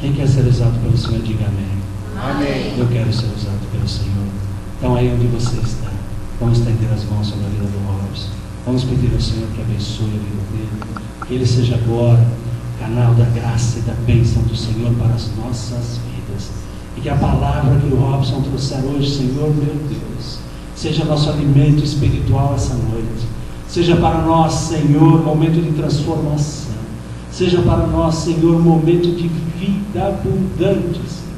Quem quer ser usado pelo Senhor, diga amém. Amém. Eu quero ser usado pelo Senhor. Então, aí onde você está, vamos estender as mãos sobre a vida do Robson. Vamos pedir ao Senhor que abençoe a vida dele, que ele seja agora canal da graça e da bênção do Senhor para as nossas vidas. E que a palavra que o Robson trouxer hoje, Senhor meu Deus, seja nosso alimento espiritual essa noite. Seja para nós, Senhor, momento de transformação. Seja para nós, Senhor, momento de vida abundante, Senhor.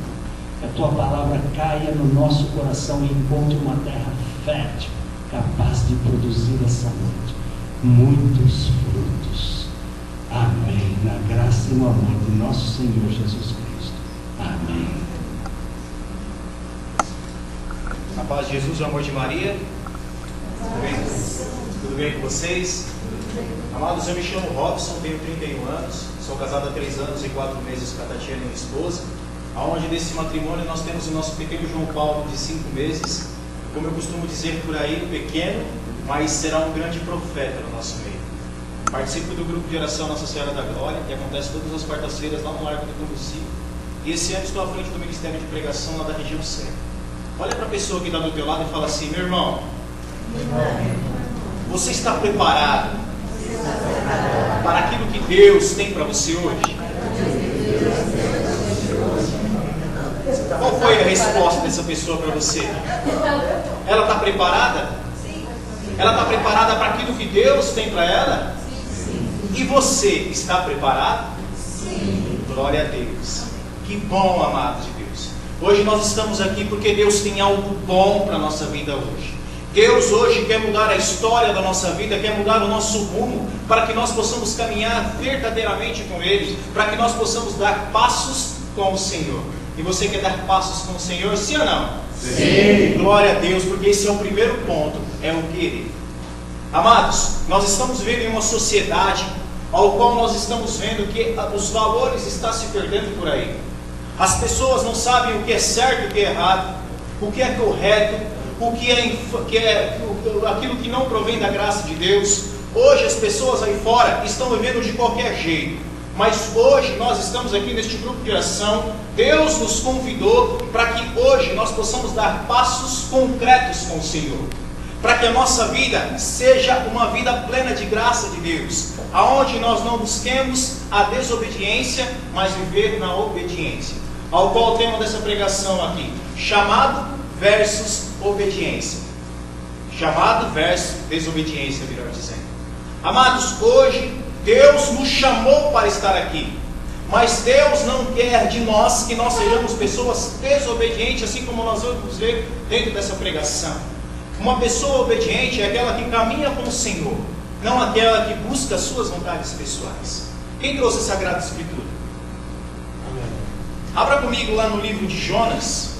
Que a Tua palavra caia no nosso coração e encontre uma terra fértil, capaz de produzir essa noite muitos frutos. Amém. Na graça e no amor de nosso Senhor Jesus Cristo. Amém. A paz de Jesus, o amor de Maria. Tudo bem? Tudo bem com vocês? Amados, eu me chamo Robson, tenho 31 anos, sou casado há 3 anos e 4 meses com a Tatiana, minha esposa, aonde desse matrimônio nós temos o nosso pequeno João Paulo de 5 meses, como eu costumo dizer por aí, pequeno, mas será um grande profeta no nosso meio. Participo do grupo de oração Nossa Senhora da Glória, que acontece todas as quartas-feiras lá no Largo do Cambuci, e esse ano estou à frente do Ministério de Pregação lá da região Serra. Olha para a pessoa que está do teu lado e fala assim: meu irmão, você está preparado para aquilo que Deus tem para você hoje? Qual foi a resposta dessa pessoa para você? Ela está preparada? Ela está preparada para aquilo que Deus tem para ela? E você está preparado? Glória a Deus. Que bom, amados de Deus. Hoje nós estamos aqui porque Deus tem algo bom para a nossa vida hoje. Deus hoje quer mudar a história da nossa vida, quer mudar o nosso rumo, para que nós possamos caminhar verdadeiramente com Ele, para que nós possamos dar passos com o Senhor. E você quer dar passos com o Senhor, sim ou não? Sim. Glória a Deus, porque esse é o primeiro ponto, é o querer. Amados, nós estamos vivendo em uma sociedade ao qual nós estamos vendo que os valores estão se perdendo por aí. As pessoas não sabem o que é certo e o que é errado, o que é correto, o que é aquilo que não provém da graça de Deus. Hoje as pessoas aí fora estão vivendo de qualquer jeito, mas hoje nós estamos aqui neste grupo de oração. Deus nos convidou para que hoje nós possamos dar passos concretos com o Senhor, para que a nossa vida seja uma vida plena de graça de Deus, aonde nós não busquemos a desobediência, mas viver na obediência, ao qual o tema dessa pregação aqui, chamado versus obediência. Chamado versus desobediência, melhor dizendo. Amados, hoje Deus nos chamou para estar aqui, mas Deus não quer de nós que nós sejamos pessoas desobedientes, assim como nós vamos ver dentro dessa pregação. Uma pessoa obediente é aquela que caminha com o Senhor, não aquela que busca as suas vontades pessoais. Quem trouxe a Sagrada Escritura? Abra comigo lá no livro de Jonas.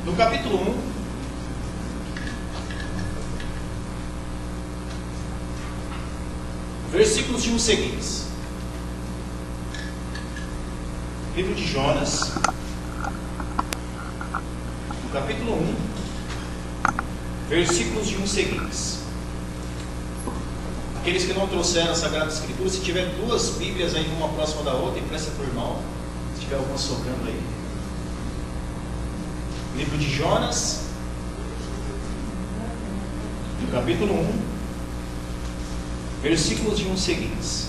No capítulo 1, versículos de 1 seguintes. Livro de Jonas, no capítulo 1, versículos de 1 seguintes. Aqueles que não trouxeram a Sagrada Escritura, se tiver 2 Bíblias aí, uma próxima da outra, empresta para o irmão, se tiver alguma sobrando aí. Livro de Jonas, no capítulo 1, versículos de 1 seguintes.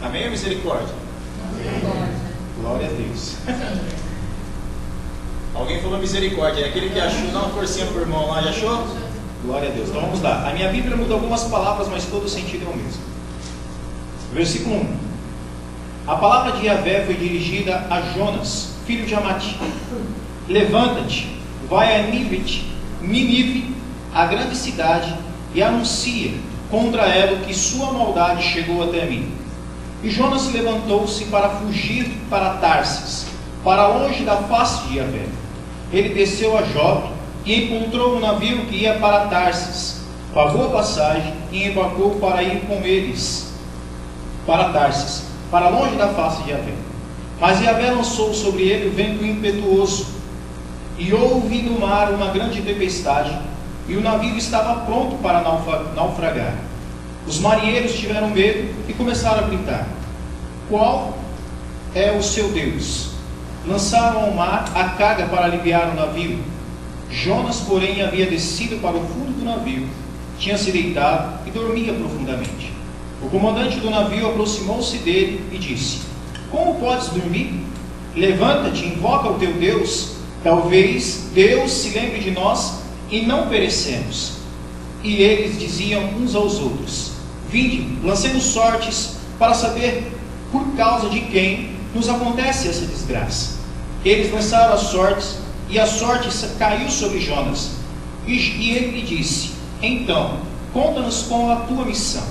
Amém ou misericórdia? Amém. Glória a Deus. Alguém falou misericórdia, é aquele que achou, dá uma forcinha para o irmão lá, já achou? Glória a Deus. Então vamos lá. A minha Bíblia muda algumas palavras, mas todo o sentido é o mesmo. Versículo 1. A palavra de Yahvé foi dirigida a Jonas, filho de Amate. Levanta-te, vai a Nínive, a grande cidade, e anuncia contra ela que sua maldade chegou até mim. E Jonas levantou-se para fugir para Tarsis, para longe da face de Yahvé. Ele desceu a Jope e encontrou um navio que ia para Tarsis, pagou a passagem e embarcou para ir com eles para Tarsis, para longe da face de Yahvé. Mas Yahvé lançou sobre ele o vento impetuoso, e houve no mar uma grande tempestade, e o navio estava pronto para naufragar. Os marinheiros tiveram medo e começaram a gritar: qual é o seu Deus? Lançaram ao mar a carga para aliviar o navio. Jonas, porém, havia descido para o fundo do navio, tinha se deitado e dormia profundamente. O comandante do navio aproximou-se dele e disse: como podes dormir? Levanta-te, invoca o teu Deus. Talvez Deus se lembre de nós e não perecemos. E eles diziam uns aos outros: vinde, lancemos sortes para saber por causa de quem nos acontece essa desgraça. Eles lançaram as sortes, e a sorte caiu sobre Jonas. E ele lhe disse: então, conta-nos qual a tua missão,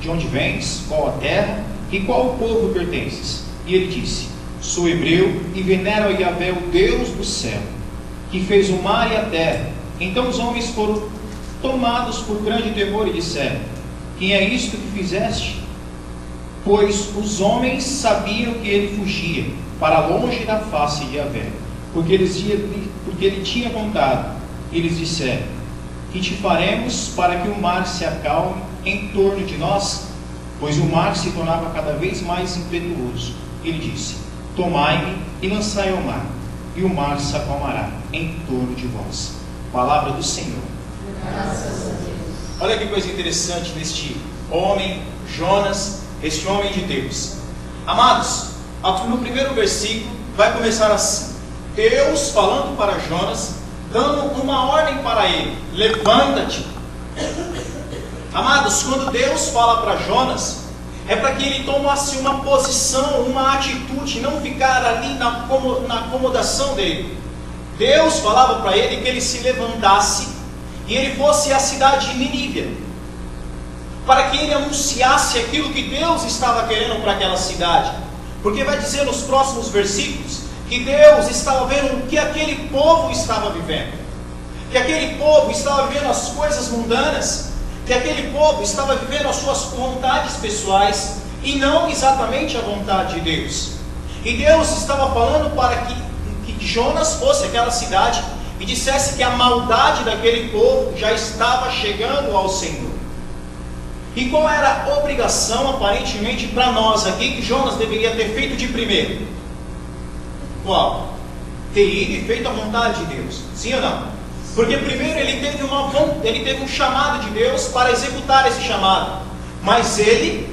de onde vens, qual a terra e qual o povo pertences. E ele disse: sou hebreu e venero a Yahvé, o Deus do céu, que fez o mar e a terra. Então os homens foram tomados por grande temor e disseram: quem é isto que fizeste? Pois os homens sabiam que ele fugia para longe da face de Yahvé, porque ele tinha contado. E eles disseram: que te faremos para que o mar se acalme em torno de nós? Pois o mar se tornava cada vez mais impetuoso. Ele disse: tomai-me e lançai ao mar, e o mar se acalmará em torno de vós. Palavra do Senhor. Graças a Deus. Olha que coisa interessante neste homem, Jonas, este homem de Deus. Amados, no primeiro versículo vai começar assim: Deus falando para Jonas, dando uma ordem para ele: levanta-te. Amados, quando Deus fala para Jonas, é para que ele tomasse uma posição, uma atitude, não ficar ali na acomodação dele. Deus falava para ele que ele se levantasse e ele fosse à cidade de Nínive, para que ele anunciasse aquilo que Deus estava querendo para aquela cidade. Porque vai dizer nos próximos versículos que Deus estava vendo o que aquele povo estava vivendo, que aquele povo estava vivendo as coisas mundanas, que aquele povo estava vivendo as suas vontades pessoais e não exatamente a vontade de Deus. E Deus estava falando para que Jonas fosse àquela cidade e dissesse que a maldade daquele povo já estava chegando ao Senhor. E qual era a obrigação, aparentemente, para nós aqui, que Jonas deveria ter feito de primeiro? Qual? Ter ido e feito a vontade de Deus. Sim ou não? Porque primeiro ele teve um chamado de Deus para executar esse chamado. Mas ele,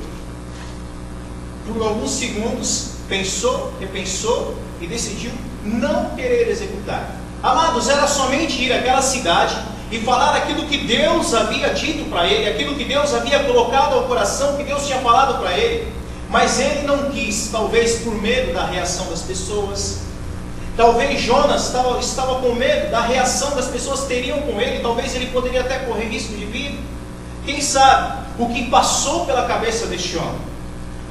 por alguns segundos, pensou, repensou e decidiu não querer executar. Amados, era somente ir àquela cidade e falar aquilo que Deus havia dito para ele, aquilo que Deus havia colocado ao coração, que Deus tinha falado para ele. Mas ele não quis, talvez por medo da reação das pessoas. Talvez Jonas estava com medo da reação das pessoas teriam com ele. Talvez ele poderia até correr risco de vida. Quem sabe o que passou pela cabeça deste homem.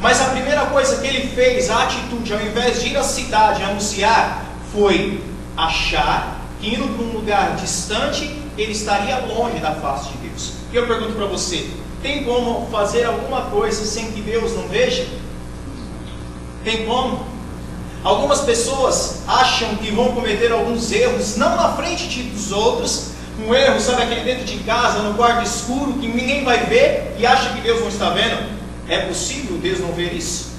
Mas a primeira coisa que ele fez, a atitude, ao invés de ir à cidade anunciar, foi achar que indo para um lugar distante, ele estaria longe da face de Deus. E eu pergunto para você: tem como fazer alguma coisa sem que Deus não veja? Tem como? Algumas pessoas acham que vão cometer alguns erros, não na frente dos outros, um erro, sabe, aquele dentro de casa, no quarto escuro, que ninguém vai ver, e acha que Deus não está vendo. É possível Deus não ver isso?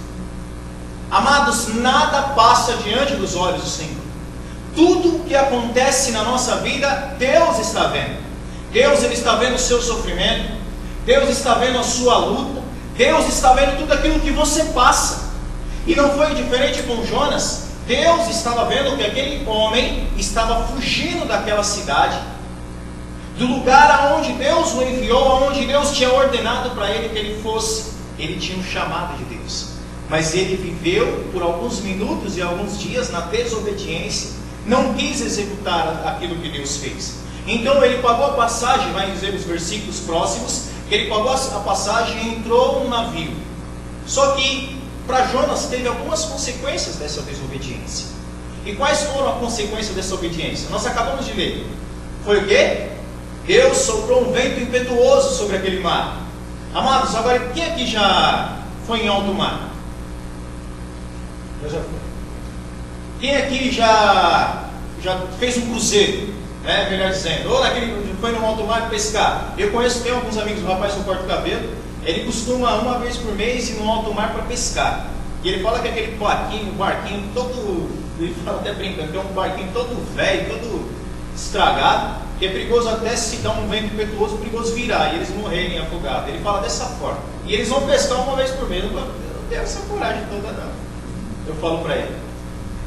Amados, nada passa diante dos olhos do Senhor. Tudo que acontece na nossa vida, Deus está vendo. Deus, Ele está vendo o seu sofrimento, Deus está vendo a sua luta, Deus está vendo tudo aquilo que você passa. E não foi diferente com Jonas. Deus estava vendo que aquele homem estava fugindo daquela cidade, do lugar aonde Deus o enviou, aonde Deus tinha ordenado para ele que ele fosse. Ele tinha um chamado de Deus, mas ele viveu por alguns minutos e alguns dias na desobediência, não quis executar aquilo que Deus fez. Então ele pagou a passagem, vai dizer nos versículos próximos, que ele pagou a passagem e entrou no navio. Só que para Jonas teve algumas consequências dessa desobediência. E quais foram as consequências dessa obediência? Nós acabamos de ler. Foi o quê? Deus soprou um vento impetuoso sobre aquele mar. Amados, agora quem aqui já foi em alto mar? Eu já fui. Quem aqui já fez um cruzeiro? né? Melhor dizendo, ou naquele foi no alto mar pescar. Eu tenho alguns amigos, um rapaz que corta o cabelo, ele costuma uma vez por mês ir no alto mar para pescar. E ele fala que aquele barquinho todo, ele fala até brincando, que é um barquinho todo velho, todo estragado, que é perigoso até se dar um vento impetuoso, perigoso virar e eles morrerem afogados. Ele fala dessa forma. E eles vão pescar uma vez por mês. Eu não tenho essa coragem toda não. Eu falo para ele.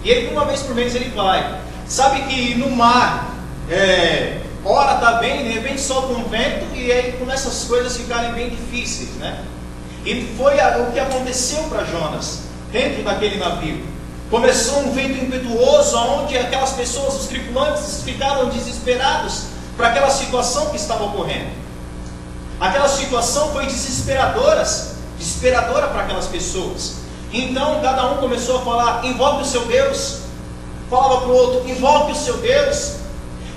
E ele uma vez por mês ele vai. Sabe que no mar, hora está bem, de repente solta um vento e aí começam as coisas a ficarem bem difíceis, né? E foi o que aconteceu para Jonas dentro daquele navio. Começou um vento impetuoso, onde aquelas pessoas, os tripulantes, ficaram desesperados para aquela situação que estava ocorrendo. Aquela situação foi desesperadora para aquelas pessoas. Então cada um começou a falar: invoque o seu Deus. Falava para o outro: invoque o seu Deus.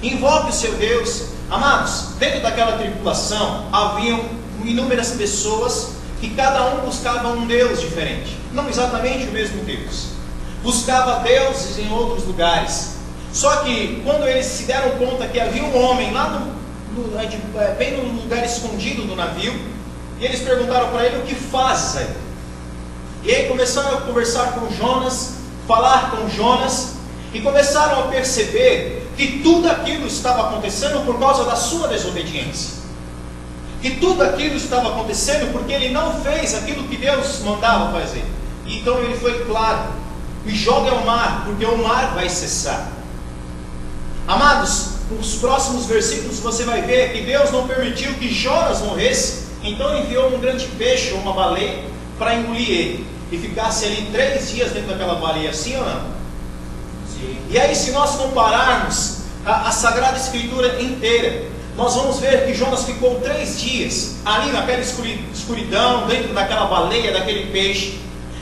Invoque o seu Deus. Amados, dentro daquela tripulação haviam inúmeras pessoas que cada um buscava um Deus diferente. Não exatamente o mesmo Deus. Buscava deuses em outros lugares. Só que quando eles se deram conta que havia um homem lá bem no lugar escondido do navio, e eles perguntaram para ele: o que fazes aí? E aí começaram a conversar com Jonas, falar com Jonas, e começaram a perceber que tudo aquilo estava acontecendo por causa da sua desobediência. Que tudo aquilo estava acontecendo porque ele não fez aquilo que Deus mandava fazer. Então ele foi claro: me jogue ao mar, porque o mar vai cessar. Amados, nos próximos versículos você vai ver que Deus não permitiu que Jonas morresse, então enviou um grande peixe, ou uma baleia, para engolir ele, e ficasse ali 3 dias dentro daquela baleia, sim ou não? Sim. E aí, se nós compararmos a Sagrada Escritura inteira, nós vamos ver que Jonas ficou 3 dias ali naquela escuridão, dentro daquela baleia, daquele peixe.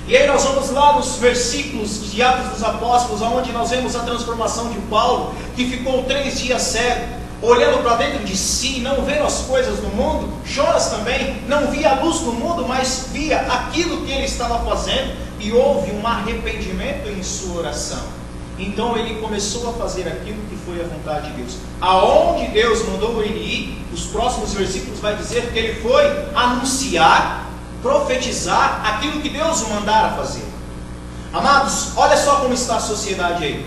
E aí nós vamos lá nos versículos de Atos dos Apóstolos, onde nós vemos a transformação de Paulo, que ficou 3 dias cego, olhando para dentro de si, não vendo as coisas do mundo. Jonas também não via a luz do mundo, mas via aquilo que ele estava fazendo, e houve um arrependimento em sua oração. Então ele começou a fazer aquilo que foi a vontade de Deus. Aonde Deus mandou ele ir, os próximos versículos vai dizer que ele foi anunciar, profetizar aquilo que Deus o mandara fazer. Amados, olha só como está a sociedade aí.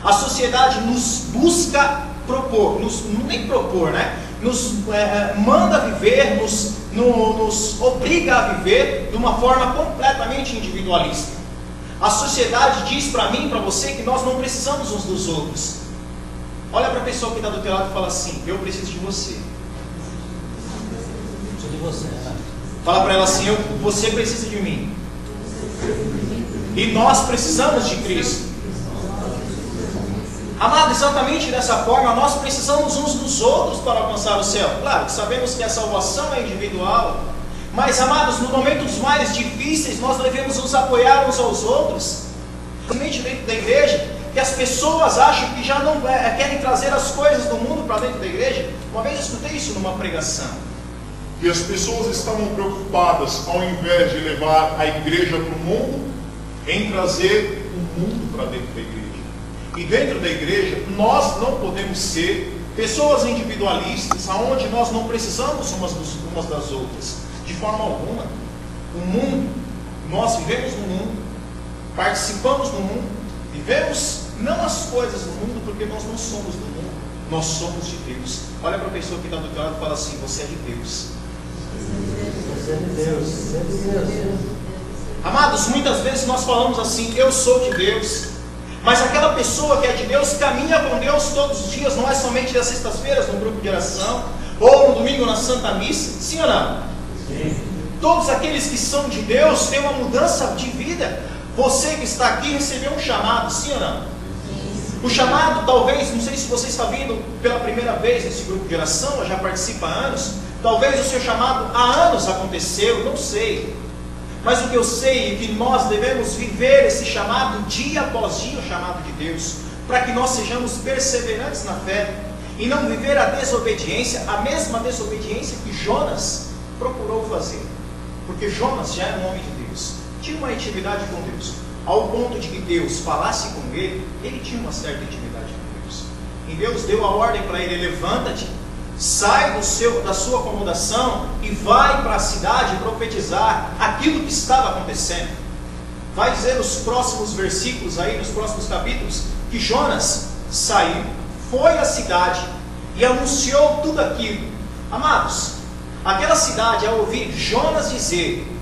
A sociedade nos busca propor, nem propor, né? Nos manda viver, nos obriga a viver de uma forma completamente individualista. A sociedade diz para mim e para você que nós não precisamos uns dos outros. Olha para a pessoa que está do teu lado e fala assim: eu preciso de você. Preciso de você, né? Fala para ela assim: você precisa de mim. E nós precisamos de Cristo. Amado, exatamente dessa forma, nós precisamos uns dos outros para alcançar o céu. Claro que sabemos que a salvação é individual, mas, amados, nos momentos mais difíceis, nós devemos nos apoiar uns aos outros. Principalmente dentro da igreja, que as pessoas acham que já não querem trazer as coisas do mundo para dentro da igreja. Uma vez eu escutei isso numa pregação. E as pessoas estavam preocupadas, ao invés de levar a igreja para o mundo, em trazer o mundo para dentro da igreja. E dentro da igreja, nós não podemos ser pessoas individualistas, onde nós não precisamos umas das outras, de forma alguma. O mundo, nós vivemos no mundo, participamos do mundo, vivemos não as coisas do mundo, porque nós não somos do mundo, nós somos de Deus. Olha para a pessoa que está do teu lado e fala assim: você é de Deus. Você é de Deus, você é de Deus. Amados, muitas vezes nós falamos assim: eu sou de Deus. Mas aquela pessoa que é de Deus caminha com Deus todos os dias, não é somente nas sextas-feiras no grupo de oração, ou no domingo na Santa Missa, sim ou não? Sim. Todos aqueles que são de Deus têm uma mudança de vida. Você que está aqui recebeu um chamado, sim ou não? Sim. O chamado, talvez, não sei se você está vindo pela primeira vez nesse grupo de oração, ou já participa há anos, talvez o seu chamado há anos aconteceu, não sei. Mas o que eu sei é que nós devemos viver esse chamado dia após dia, o chamado de Deus, para que nós sejamos perseverantes na fé e não viver a desobediência, a mesma desobediência que Jonas procurou fazer. Porque Jonas já era um homem de Deus, tinha uma intimidade com Deus, ao ponto de que Deus falasse com ele, ele tinha uma certa intimidade com Deus. E Deus deu a ordem para ele: levanta-te, sai da sua acomodação e vai para a cidade profetizar aquilo que estava acontecendo. Vai dizer nos próximos versículos aí, nos próximos capítulos, que Jonas saiu, foi à cidade e anunciou tudo aquilo. Amados, aquela cidade, ao ouvir Jonas dizer,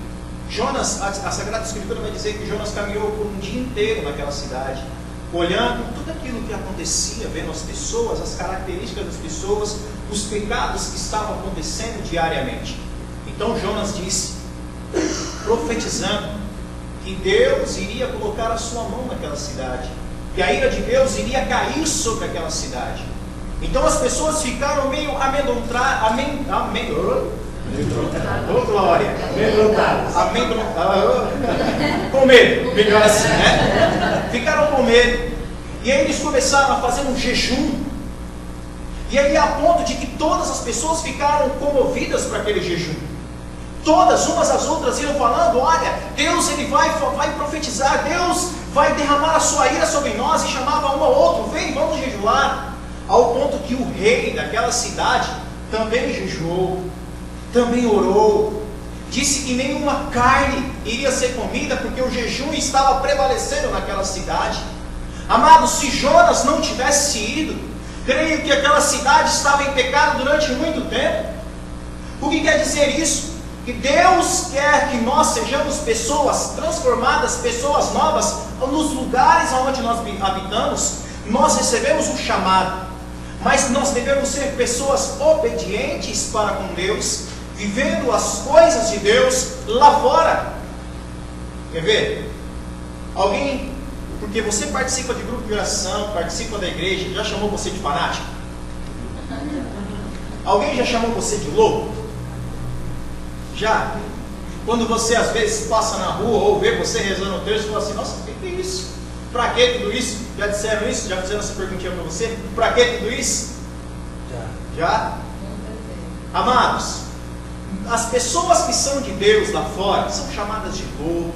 a Sagrada Escritura vai dizer que Jonas caminhou por um dia inteiro naquela cidade, olhando tudo aquilo que acontecia, vendo as pessoas, as características das pessoas, os pecados que estavam acontecendo diariamente. Então Jonas disse, profetizando, que Deus iria colocar a sua mão naquela cidade, que a ira de Deus iria cair sobre aquela cidade. Então as pessoas ficaram meio com medo, melhor assim, né? Ficaram com medo. E aí eles começaram a fazer um jejum. E aí a ponto de que todas as pessoas ficaram comovidas para aquele jejum. Todas, umas às outras, iam falando: olha, Deus ele vai profetizar, Deus vai derramar a sua ira sobre nós. E chamava um ao outro: vem, vamos jejuar. Ao ponto que o rei daquela cidade também jejuou, também orou, disse que nenhuma carne iria ser comida, porque o jejum estava prevalecendo naquela cidade. Amados, se Jonas não tivesse ido, creio que aquela cidade estava em pecado durante muito tempo. O que quer dizer isso? Que Deus quer que nós sejamos pessoas transformadas, pessoas novas, nos lugares onde nós habitamos. Nós recebemos um chamado, mas nós devemos ser pessoas obedientes para com Deus, vivendo as coisas de Deus lá fora. Quer ver? Alguém, porque você participa de grupo de oração, participa da igreja, já chamou você de fanático? Alguém já chamou você de louco? Já? Quando você às vezes passa na rua ou vê você rezando o texto e fala assim: nossa, o que é isso? Para que tudo isso? Já disseram isso? Já fizeram essa perguntinha para você? Para que tudo isso? Já? Amados, as pessoas que são de Deus lá fora são chamadas de louco,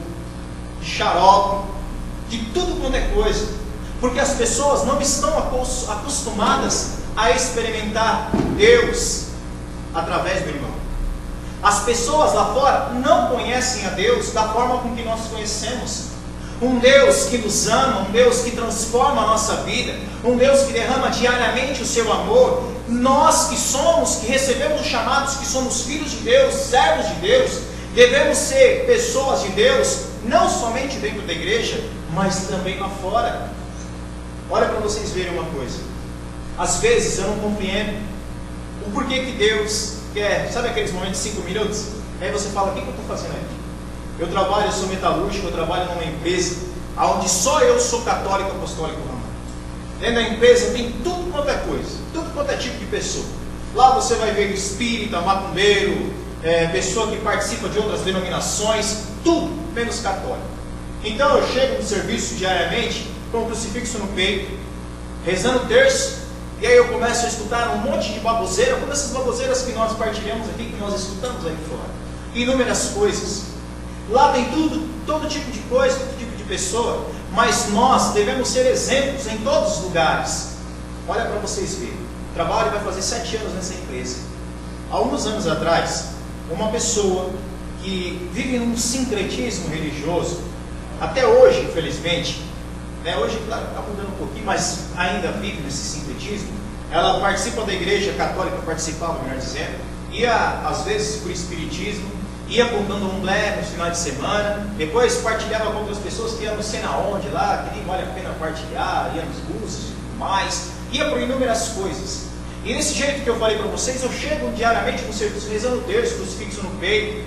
de xarope, de tudo quanto é coisa, porque as pessoas não estão acostumadas a experimentar Deus através do irmão. As pessoas lá fora não conhecem a Deus da forma com que nós conhecemos. Um Deus que nos ama, um Deus que transforma a nossa vida, um Deus que derrama diariamente o seu amor. Nós que recebemos os chamados, que somos filhos de Deus, servos de Deus, devemos ser pessoas de Deus, não somente dentro da igreja, mas também lá fora. Olha para vocês verem uma coisa. Às vezes eu não compreendo o porquê que Deus quer, sabe aqueles momentos de 5 minutos? Aí você fala: o que eu estou fazendo aqui? Eu sou metalúrgico, eu trabalho numa empresa onde só eu sou católico apostólico romano. Dentro da empresa tem tudo quanto é coisa, tudo quanto é tipo de pessoa. Lá você vai ver espírita, macumbeiro, pessoa que participa de outras denominações, tudo menos católico. Então eu chego no serviço diariamente com um crucifixo no peito, rezando o terço, e aí eu começo a escutar um monte de baboseira, como essas baboseiras que nós partilhamos aqui, que nós escutamos aí fora. Inúmeras coisas. Lá tem todo tipo de coisa, todo tipo de pessoa, mas nós devemos ser exemplos em todos os lugares. Olha para vocês verem. O trabalho vai fazer 7 anos nessa empresa. Há uns anos atrás, uma pessoa que vive num sincretismo religioso, até hoje, infelizmente, né, hoje, claro, está mudando um pouquinho, mas ainda vive nesse sincretismo. Ela participa da igreja católica, participava, melhor dizendo, ia às vezes por espiritismo, ia contando um blé no final de semana, depois partilhava com outras pessoas que ia não sei na onde lá, que nem vale a pena partilhar, ia nos cursos e tudo mais, ia por inúmeras coisas. E desse jeito que eu falei para vocês, eu chego diariamente no serviço rezando o terço, crucifixo no peito,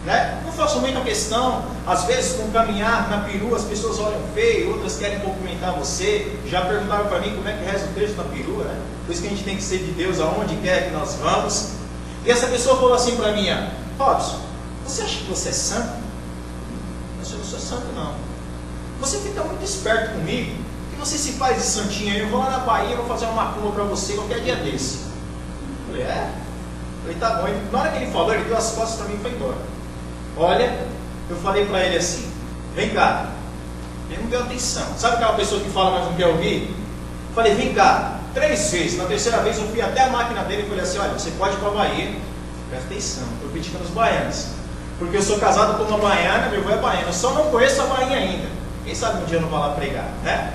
né? Não faço muita questão, às vezes com caminhar na perua as pessoas olham feio, outras querem cumprimentar você, já perguntaram para mim como é que reza o terço na perua, né? Por isso que a gente tem que ser de Deus aonde quer que nós vamos. E essa pessoa falou assim para mim: Robson, você acha que você é santo? Eu não sou santo não. Você fica muito esperto comigo, que você se faz de santinho. Eu vou lá na Bahia e vou fazer uma macumba para você qualquer dia desse. Eu falei: é? Eu falei: tá bom. E na hora que ele falou, ele deu as costas para mim e foi embora. Olha, eu falei para ele assim: vem cá. Ele não deu atenção. Sabe aquela pessoa que fala mas não quer ouvir? Eu falei: vem cá, 3 vezes. Na terceira vez eu fui até a máquina dele e falei assim: olha, você pode ir para a Bahia. Presta atenção, estou criticando os baianos. Porque eu sou casado com uma baiana, meu avô é baiano. Eu só não conheço a Bahia ainda. Quem sabe um dia eu não vou lá pregar, né?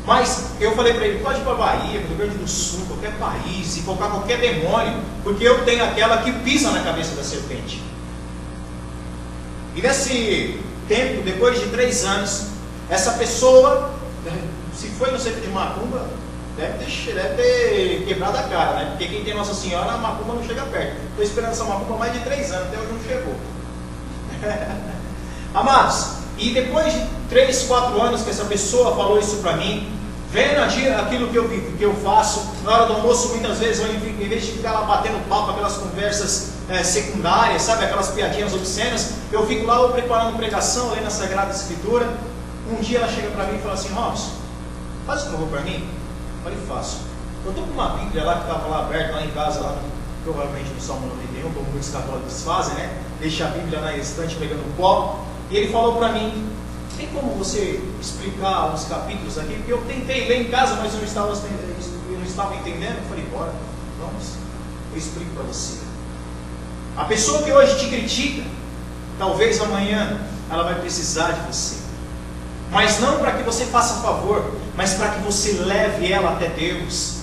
Mas eu falei para ele: pode ir para a Bahia, para o Rio Grande do Sul, qualquer país, invocar qualquer demônio, porque eu tenho aquela que pisa na cabeça da serpente. E nesse tempo, depois de 3 anos, essa pessoa, se foi no centro de macumba, deve ter quebrado a cara, né? Porque quem tem Nossa Senhora, a macumba não chega perto. Estou esperando essa macumba há mais de 3 anos, até hoje não chegou. Amados, e depois de 3, 4 anos que essa pessoa falou isso para mim, vendo aquilo que eu faço, na hora do almoço, muitas vezes, em vez de ficar lá batendo papo, aquelas conversas secundárias, sabe, aquelas piadinhas obscenas, eu fico lá preparando pregação, lendo a Sagrada Escritura. Um dia ela chega para mim e fala assim: Robson, faz um favor para mim? Eu falei: faço. Eu estou com uma Bíblia lá que estava lá aberta, lá em casa, lá provavelmente no Salmo 91, como muitos católicos fazem, né? Deixa a Bíblia na estante pegando pó. E ele falou para mim: tem como você explicar uns capítulos aqui? Porque eu tentei ler em casa, mas eu não estava entendendo. Eu falei: bora, vamos, eu explico para você. A pessoa que hoje te critica, talvez amanhã ela vai precisar de você. Mas não para que você faça favor, mas para que você leve ela até Deus.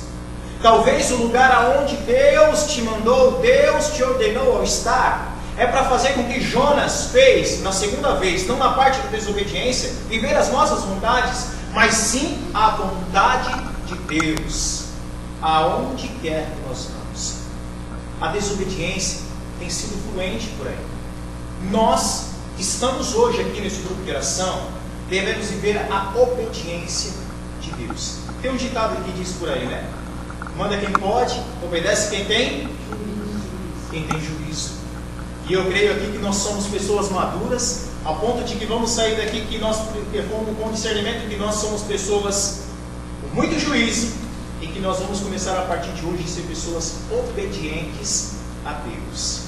Talvez o lugar aonde Deus te mandou, Deus te ordenou ao estar, é para fazer com que Jonas fez na segunda vez, não na parte da desobediência, viver as nossas vontades, mas sim a vontade de Deus, aonde quer que nós vamos. A desobediência tem sido fluente por aí. Nós que estamos hoje aqui nesse grupo de oração, devemos viver a obediência de Deus. Tem um ditado que diz por aí, né? Manda quem pode, obedece quem tem juízo. E eu creio aqui que nós somos pessoas maduras, a ponto de que vamos sair daqui com discernimento que nós somos pessoas com muito juízo e que nós vamos começar a partir de hoje a ser pessoas obedientes a Deus,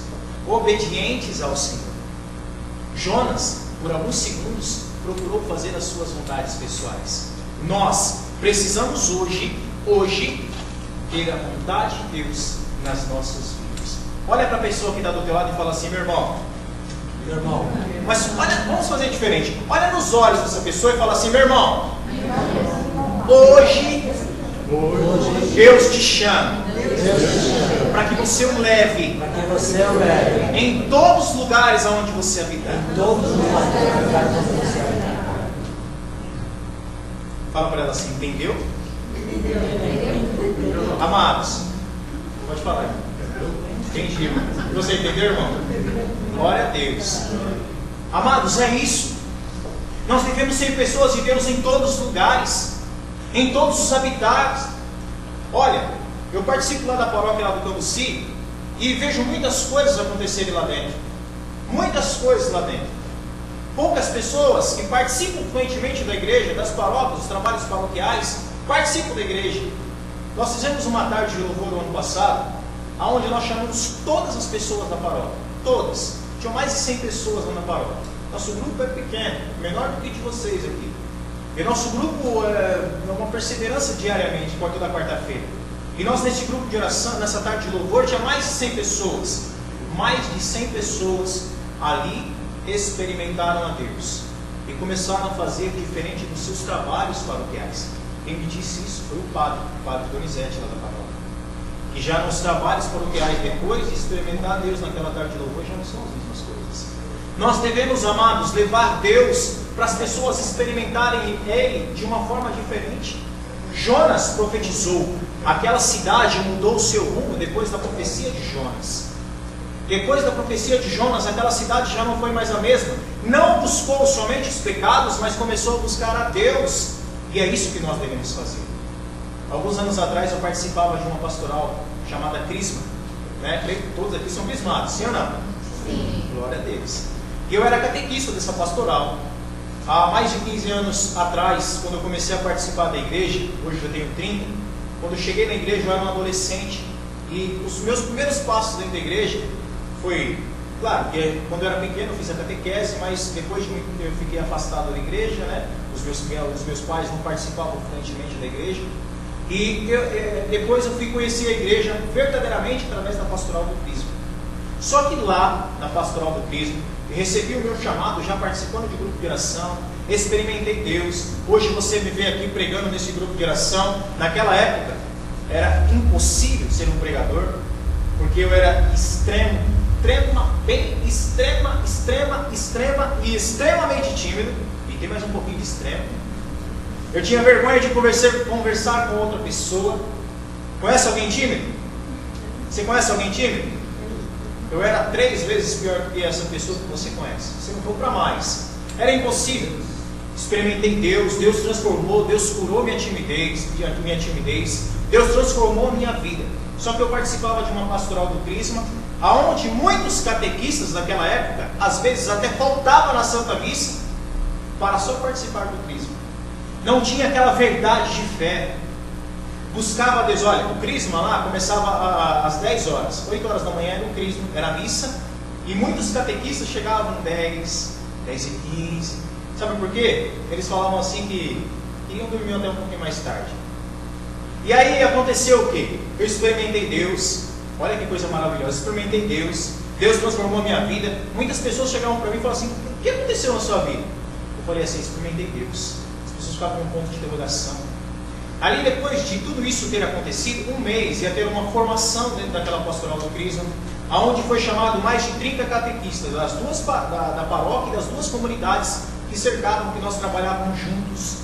obedientes ao Senhor. Jonas, por alguns segundos, procurou fazer as suas vontades pessoais. Nós precisamos hoje ter a vontade de Deus nas nossas vidas. Olha para a pessoa que está do teu lado e fala assim: meu irmão, mas olha, vamos fazer diferente. Olha nos olhos dessa pessoa e fala assim: meu irmão, hoje Deus te chama para que você o leve em todos os lugares aonde você habitar. Fala para ela assim: entendeu? Amados, pode falar. Entendi. Você entendeu, irmão? Glória a Deus. Amados, é isso. Nós devemos ser pessoas de Deus em todos os lugares, em todos os habitats. Olha, eu participo lá da paróquia lá do Cambuci e vejo muitas coisas acontecerem lá dentro. Muitas coisas lá dentro. Poucas pessoas que participam fluentemente da igreja, das paróquias, dos trabalhos paroquiais, participam da igreja. Nós fizemos uma tarde de louvor no ano passado, onde nós chamamos todas as pessoas da paróquia. Todas. Tinham mais de 100 pessoas lá na paróquia. Nosso grupo é pequeno, menor do que de vocês aqui. E nosso grupo é uma perseverança diariamente, toda quarta-feira. E nós nesse grupo de oração, nessa tarde de louvor, tinha mais de 100 pessoas. Mais de 100 pessoas ali experimentaram a Deus. E começaram a fazer diferente dos seus trabalhos paroquiais. Quem me disse isso foi o padre Donizete lá da paróquia. Que já nos trabalhos paroquiais, depois de experimentar a Deus naquela tarde de louvor, já não são as mesmas coisas. Nós devemos, amados, levar Deus para as pessoas experimentarem Ele de uma forma diferente. Jonas profetizou, aquela cidade mudou o seu rumo depois da profecia de Jonas. Depois da profecia de Jonas, aquela cidade já não foi mais a mesma. Não buscou somente os pecados, mas começou a buscar a Deus. E é isso que nós devemos fazer. Alguns anos atrás eu participava de uma pastoral chamada Crisma, né? Todos aqui são crismados, sim ou não? Sim. Glória a Deus. E eu era catequista dessa pastoral. Há mais de 15 anos atrás, quando eu comecei a participar da igreja, hoje eu tenho 30, quando eu cheguei na igreja eu era um adolescente, e os meus primeiros passos dentro da igreja foi, claro, que quando eu era pequeno eu fiz a catequese, mas depois de muito tempo eu fiquei afastado da igreja, né? Os meus pais não participavam fluentemente da igreja. E depois eu fui conhecer a igreja verdadeiramente através da Pastoral do Crisma. Só que lá, na Pastoral do Crisma, eu recebi o meu chamado, já participando de grupo de oração, experimentei Deus. Hoje você me vê aqui pregando nesse grupo de oração. Naquela época, era impossível ser um pregador, porque eu era extremamente tímido, e tem mais um pouquinho de extremo. Eu tinha vergonha de conversar com outra pessoa. Conhece alguém tímido? Você conhece alguém tímido? Eu era 3 vezes pior que essa pessoa que você conhece. Se não for para mais. Era impossível. Experimentei Deus, Deus transformou, Deus curou minha timidez. Deus transformou a minha vida. Só que eu participava de uma pastoral do Crisma, aonde muitos catequistas daquela época, às vezes até faltavam na Santa Missa, para só participar do Crisma. Não tinha aquela verdade de fé. Buscava Deus. Olha, o Crisma lá começava às 10 horas. 8 horas da manhã era o Crisma, era a missa. E muitos catequistas chegavam 10 e 15. Sabe por quê? Eles falavam assim que iriam dormir até um pouquinho mais tarde. E aí aconteceu o quê? Eu experimentei Deus. Olha que coisa maravilhosa. Experimentei Deus. Deus transformou a minha vida. Muitas pessoas chegavam para mim e falavam assim: o que aconteceu na sua vida? Eu falei assim: experimentei Deus. As pessoas ficavam com um ponto de interrogação. Ali, depois de tudo isso ter acontecido, 1 mês, ia ter uma formação dentro daquela pastoral do Crisma, aonde foi chamado mais de 30 catequistas da paróquia e das 2 comunidades que cercavam, que nós trabalhávamos juntos.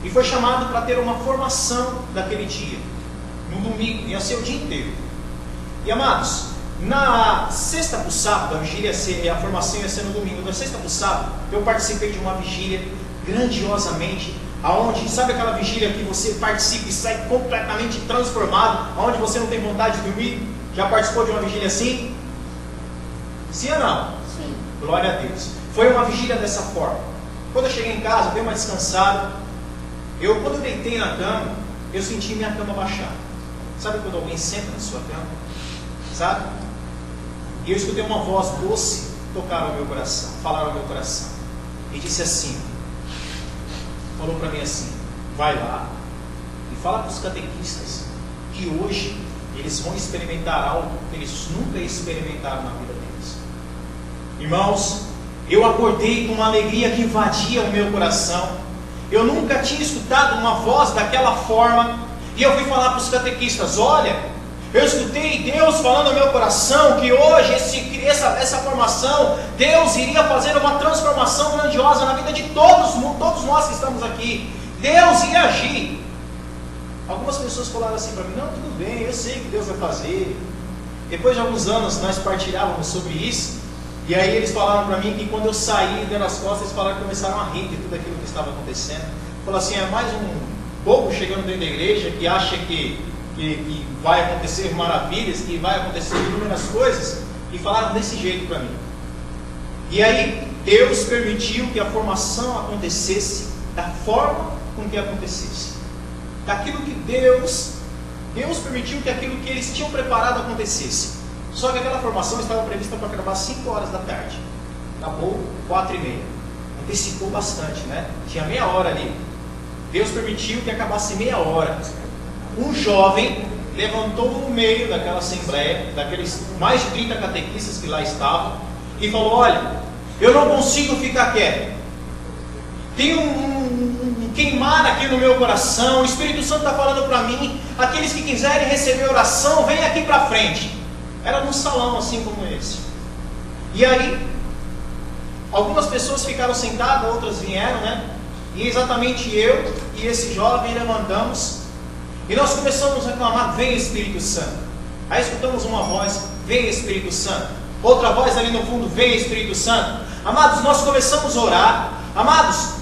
E foi chamado para ter uma formação daquele dia, no domingo, ia ser o dia inteiro. E amados, na sexta para o sábado, a formação ia ser no domingo. Na sexta para o sábado, eu participei de uma vigília grandiosamente, aonde, sabe aquela vigília que você participa e sai completamente transformado, aonde você não tem vontade de dormir? Já participou de uma vigília assim? Sim ou não? Sim. Glória a Deus. Foi uma vigília dessa forma. Quando eu cheguei em casa, dei uma descansada. Quando eu deitei na cama, eu senti minha cama baixar. Sabe quando alguém senta na sua cama? Sabe? E eu escutei uma voz doce tocar ao meu coração, falar ao meu coração. E disse assim, falou para mim assim: vai lá e fala para os catequistas que hoje eles vão experimentar algo que eles nunca experimentaram na vida deles. Irmãos, eu acordei com uma alegria que invadia o meu coração. Eu nunca tinha escutado uma voz daquela forma. E eu fui falar para os catequistas: olha, eu escutei Deus falando no meu coração que hoje essa formação, Deus iria fazer uma transformação grandiosa na vida de todos nós que estamos aqui. Deus ia agir. Algumas pessoas falaram assim para mim: não, tudo bem, eu sei que Deus vai fazer. Depois de alguns anos nós partilhávamos sobre isso. E aí eles falaram para mim que quando eu saí, dando as costas, eles falaram que começaram a rir de tudo aquilo que estava acontecendo. Falaram assim: é mais um bobo chegando dentro da igreja que acha que vai acontecer maravilhas, que vai acontecer inúmeras coisas. E falaram desse jeito para mim. E aí Deus permitiu que a formação acontecesse da forma com que acontecesse. Daquilo que Deus permitiu que aquilo que eles tinham preparado acontecesse. Só que aquela formação estava prevista para acabar às 5 horas da tarde. Acabou 4h30. Antecipou bastante, né? Tinha meia hora ali. Deus permitiu que acabasse meia hora. Um jovem levantou no meio daquela assembleia, daqueles mais de 30 catequistas que lá estavam, e falou: olha, eu não consigo ficar quieto. Tem um queimar aqui no meu coração. O Espírito Santo está falando para mim: aqueles que quiserem receber oração, vem aqui para frente. Era num salão assim como esse. E aí, algumas pessoas ficaram sentadas, outras vieram, né? E exatamente eu e esse jovem levantamos. E nós começamos a reclamar: vem Espírito Santo. Aí escutamos uma voz: vem Espírito Santo. Outra voz ali no fundo: vem Espírito Santo. Amados, nós começamos a orar. Amados,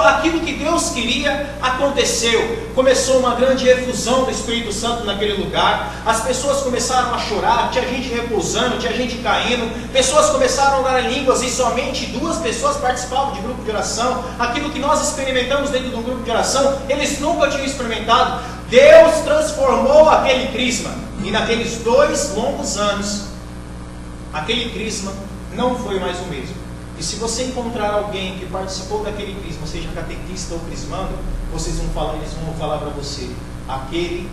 aquilo que Deus queria aconteceu. Começou uma grande efusão do Espírito Santo naquele lugar. As pessoas começaram a chorar, tinha gente repousando, tinha gente caindo. Pessoas começaram a orar em línguas e somente 2 pessoas participavam de grupo de oração. Aquilo que nós experimentamos dentro de um grupo de oração, eles nunca tinham experimentado. Deus transformou aquele crisma. E naqueles 2 longos anos, aquele crisma não foi mais o mesmo. E se você encontrar alguém que participou daquele crisma, seja catequista ou crismando, eles vão falar para você: aquele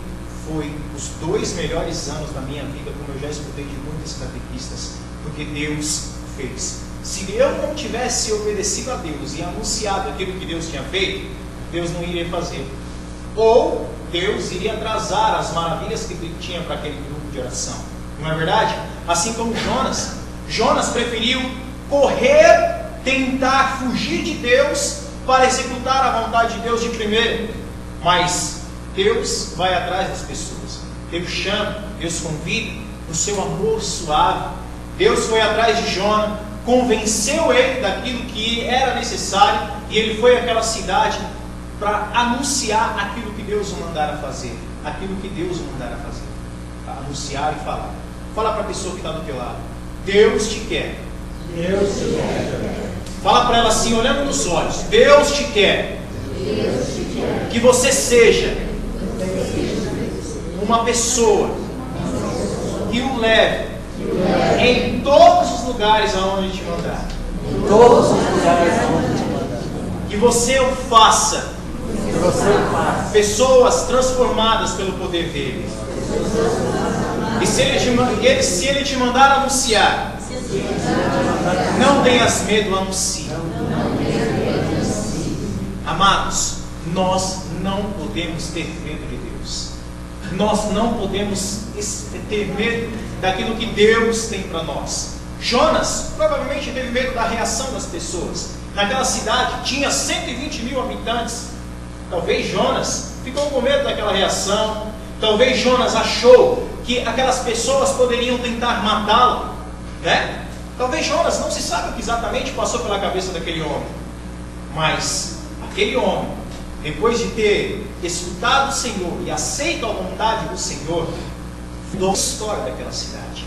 foi os 2 melhores anos da minha vida, como eu já escutei de muitos catequistas, porque Deus fez. Se eu não tivesse obedecido a Deus e anunciado aquilo que Deus tinha feito, Deus não iria fazer. Ou Deus iria atrasar as maravilhas que Ele tinha para aquele grupo de oração. Não é verdade? Assim como Jonas preferiu correr, tentar fugir de Deus para executar a vontade de Deus de primeiro. Mas Deus vai atrás das pessoas. Deus chama, Deus convida no seu amor suave. Deus foi atrás de Jonas, convenceu ele daquilo que era necessário, e ele foi àquela cidade para anunciar aquilo que Deus o mandara fazer. Aquilo que Deus o mandara fazer. Anunciar e falar. Fala para a pessoa que está do teu lado: Deus te quer. Deus te quer. Fala para ela assim, olhando nos olhos: Deus te quer. Deus te quer. Que você seja uma pessoa que o leve em todos os lugares aonde te mandar. Em todos os lugares onde te mandar. Que você o faça. Que você faça. Pessoas transformadas pelo poder dele. E se ele te mandar anunciar, não tenhas medo, anuncie. Amados, nós não podemos ter medo de Deus. Nós não podemos ter medo daquilo que Deus tem para nós. Jonas provavelmente teve medo da reação das pessoas. Naquela cidade tinha 120 mil habitantes. Talvez Jonas ficou com medo daquela reação. Talvez Jonas achou que aquelas pessoas poderiam tentar matá-lo, né? Talvez Jonas, não se sabe o que exatamente passou pela cabeça daquele homem. Mas aquele homem, depois de ter escutado o Senhor e aceito a vontade do Senhor, mudou a história daquela cidade.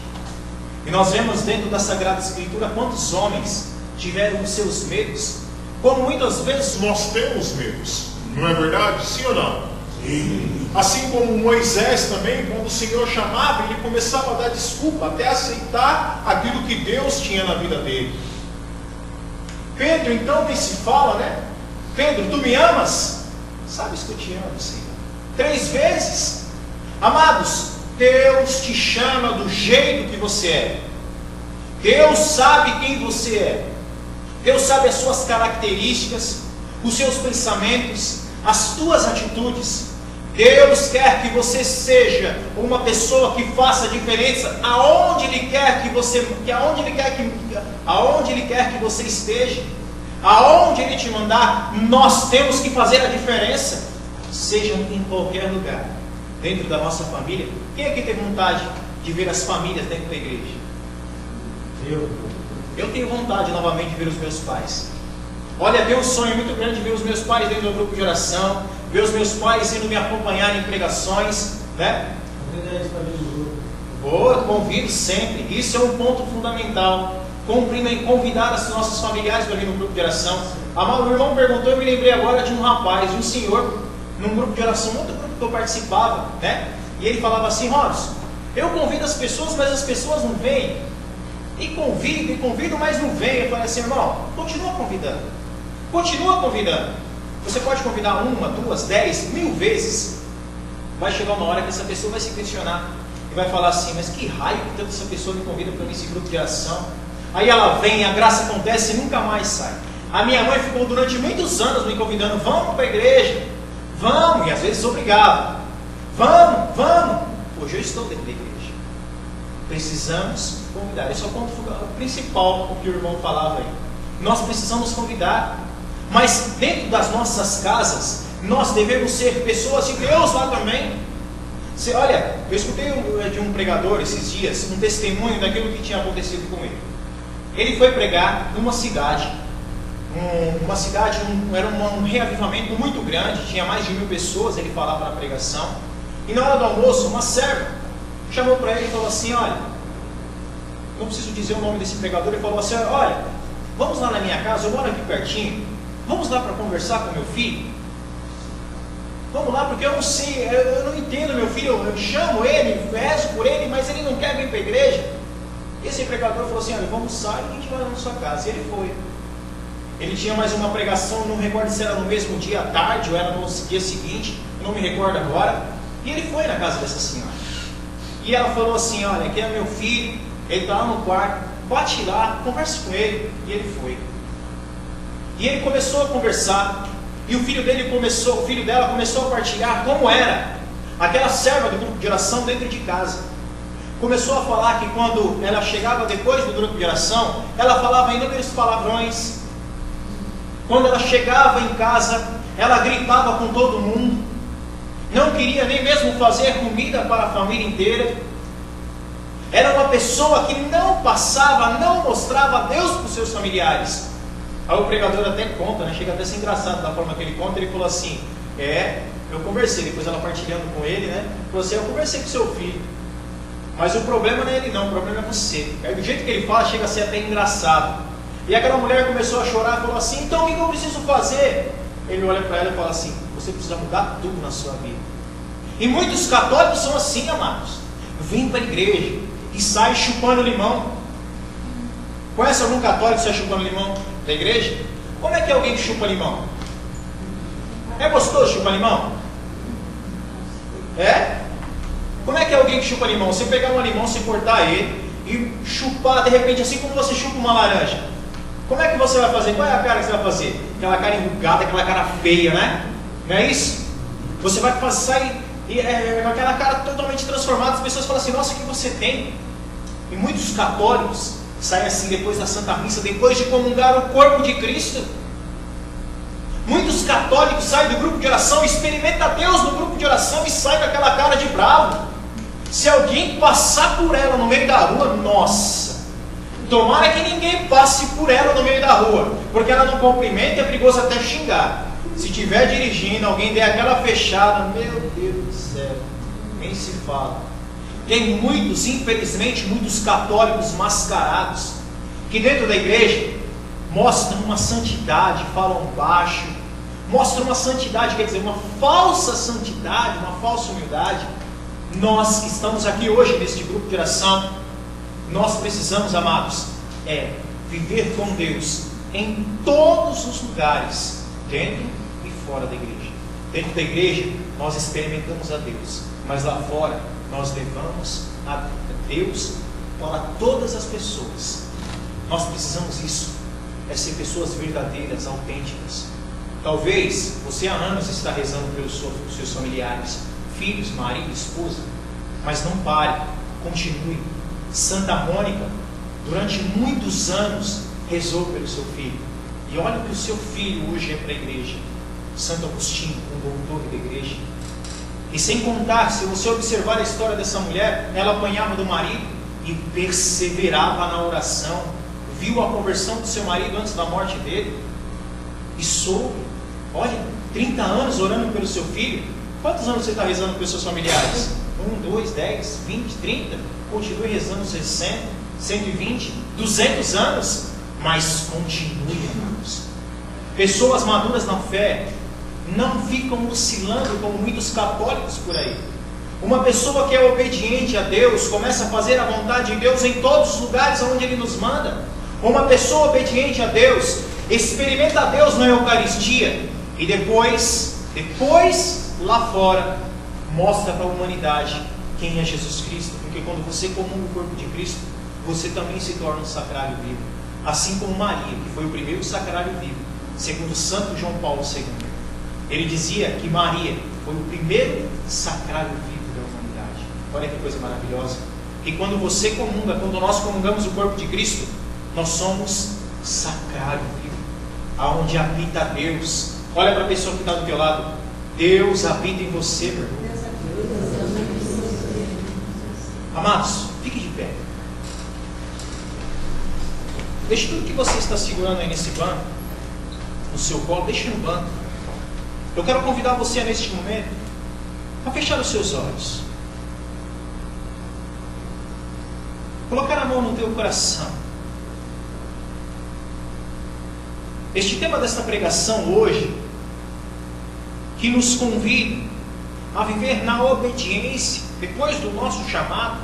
E nós vemos dentro da Sagrada Escritura quantos homens tiveram os seus medos, como muitas vezes Nós temos medos, não é verdade? Sim ou não? Sim. Assim como Moisés também, quando o Senhor chamava, ele começava a dar desculpa, até aceitar aquilo que Deus tinha na vida dele. Pedro, então, nem se fala, né? Pedro, tu me amas? Sabes que eu te amo, Senhor. 3 vezes. Amados, Deus te chama do jeito que você é. Deus sabe quem você é. Deus sabe as suas características, os seus pensamentos, as tuas atitudes. Deus quer que você seja uma pessoa que faça diferença aonde Ele quer que você esteja, aonde Ele te mandar. Nós temos que fazer a diferença, seja em qualquer lugar. Dentro da nossa família, quem aqui tem vontade de ver as famílias dentro da igreja? Eu tenho vontade novamente de ver os meus pais. Olha, tenho um sonho muito grande de ver os meus pais dentro do grupo de oração, ver os meus pais indo me acompanhar em pregações, né? Boa, convido sempre. Isso é um ponto fundamental. Convidar os nossos familiares para vir no grupo de oração. O irmão perguntou, eu me lembrei agora de um rapaz, de um senhor, num grupo de oração, outro grupo que eu participava, né? E ele falava assim: Robson, eu convido as pessoas, mas as pessoas não vêm. E convido, mas não vêm. Eu falei assim: irmão, continua convidando. Continua convidando. Você pode convidar 1, 2, 10, 1000 vezes. Vai chegar uma hora que essa pessoa vai se questionar e vai falar assim: mas que raio que tanto essa pessoa me convida para esse grupo de oração? Aí ela vem, a graça acontece e nunca mais sai. A minha mãe ficou durante muitos anos me convidando: vamos para a igreja, vamos, e às vezes obrigava, vamos. Hoje eu estou dentro da igreja. Precisamos convidar. Esse é o ponto principal, o que o irmão falava aí. Nós precisamos convidar. Mas dentro das nossas casas, nós devemos ser pessoas de Deus lá também. Olha, eu escutei de um pregador esses dias um testemunho daquilo que tinha acontecido com ele. Ele foi pregar numa cidade. Era um reavivamento muito grande, tinha mais de 1000 pessoas. Ele falava na pregação. E na hora do almoço, uma serva chamou para ele e falou assim: olha, não preciso dizer o nome desse pregador. Ele falou assim: olha, vamos lá na minha casa, eu moro aqui pertinho. Vamos lá para conversar com meu filho? Vamos lá, porque eu não sei, eu não entendo meu filho. Eu chamo ele, rezo por ele, mas ele não quer vir para a igreja. E esse pregador falou assim: olha, vamos sair e a gente vai na sua casa. E ele foi. Ele tinha mais uma pregação, não recordo se era no mesmo dia à tarde ou era no dia seguinte, não me recordo agora. E ele foi na casa dessa senhora. E ela falou assim: olha, aqui é meu filho, ele está lá no quarto, bate lá, converse com ele. E ele foi. E ele começou a conversar. E o filho dela começou a partilhar como era aquela serva do grupo de oração dentro de casa. Começou a falar que quando ela chegava depois do grupo de oração, ela falava inúmeros palavrões. Quando ela chegava em casa, ela gritava com todo mundo. Não queria nem mesmo fazer comida para a família inteira. Era uma pessoa que não mostrava Deus para os seus familiares. Aí o pregador até conta, né? Chega até a ser engraçado da forma que ele conta. Ele falou assim: eu conversei, depois ela partilhando com ele, né? Falou assim: eu conversei com seu filho, mas o problema não é ele não, o problema é você. Aí do jeito que ele fala, chega a ser até engraçado. E aquela mulher começou a chorar e falou assim: então o que eu preciso fazer? Ele olha para ela e fala assim: você precisa mudar tudo na sua vida. E muitos católicos são assim, amados. Vêm para a igreja e saem chupando limão. Conhece algum católico que sai chupando limão da igreja? Como é que é alguém que chupa limão? É gostoso chupar limão? É? Como é que é alguém que chupa limão? Você pegar um limão, você cortar ele e chupar de repente, assim como você chupa uma laranja. Como é que você vai fazer? Qual é a cara que você vai fazer? Aquela cara enrugada, aquela cara feia, né? Não é isso? Você vai sair com aquela cara totalmente transformada. As pessoas falam assim: nossa, o que você tem? E muitos católicos saem assim depois da Santa Missa, depois de comungar o corpo de Cristo. Muitos católicos saem do grupo de oração, experimentam Deus no grupo de oração e saem com aquela cara de bravo. Se alguém passar por ela no meio da rua, nossa, tomara que ninguém passe por ela no meio da rua, porque ela não cumprimenta e é perigoso até xingar. Se estiver dirigindo, alguém der aquela fechada, meu Deus do céu, nem se fala. Tem muitos, infelizmente, muitos católicos mascarados, que dentro da igreja mostram uma santidade, falam baixo, mostram uma santidade, quer dizer, uma falsa santidade, uma falsa humildade. Nós que estamos aqui hoje neste grupo de oração, nós precisamos, amados, viver com Deus em todos os lugares, dentro e fora da igreja. Dentro da igreja nós experimentamos a Deus, mas lá fora nós levamos a Deus para todas as pessoas. Nós precisamos isso, ser pessoas verdadeiras, autênticas. Talvez você há anos está rezando pelos seus familiares, filhos, marido, esposa, mas não pare, continue. Santa Mônica, durante muitos anos, rezou pelo seu filho. E olha o que o seu filho hoje é para a igreja. Santo Agostinho, um doutor da igreja. E sem contar, se você observar a história dessa mulher, ela apanhava do marido e perseverava na oração. Viu a conversão do seu marido antes da morte dele. E soube, olha, 30 anos orando pelo seu filho. Quantos anos você está rezando pelos seus familiares? 1, 2, 10, 20, 30? Continue rezando 60, 120, 200 anos. Mas continue, amados. Pessoas maduras na fé não ficam oscilando como muitos católicos por aí. Uma pessoa que é obediente a Deus começa a fazer a vontade de Deus em todos os lugares onde Ele nos manda. Uma pessoa obediente a Deus experimenta a Deus na Eucaristia e depois lá fora mostra para a humanidade quem é Jesus Cristo, porque quando você comunga o corpo de Cristo, você também se torna um sacrário vivo, assim como Maria, que foi o primeiro sacrário vivo, segundo Santo João Paulo II. Ele dizia que Maria foi o primeiro sacrário vivo da humanidade. Olha que coisa maravilhosa. E quando você comunga, quando nós comungamos o corpo de Cristo, nós somos sacrário vivo, aonde habita Deus. Olha para a pessoa que está do teu lado. Deus habita em você, meu irmão. Amados, fique de pé. Deixe tudo que você está segurando aí nesse banco, no seu colo, deixe no banco. Eu quero convidar você neste momento a fechar os seus olhos, colocar a mão no teu coração. Este tema desta pregação hoje, que nos convida a viver na obediência, depois do nosso chamado,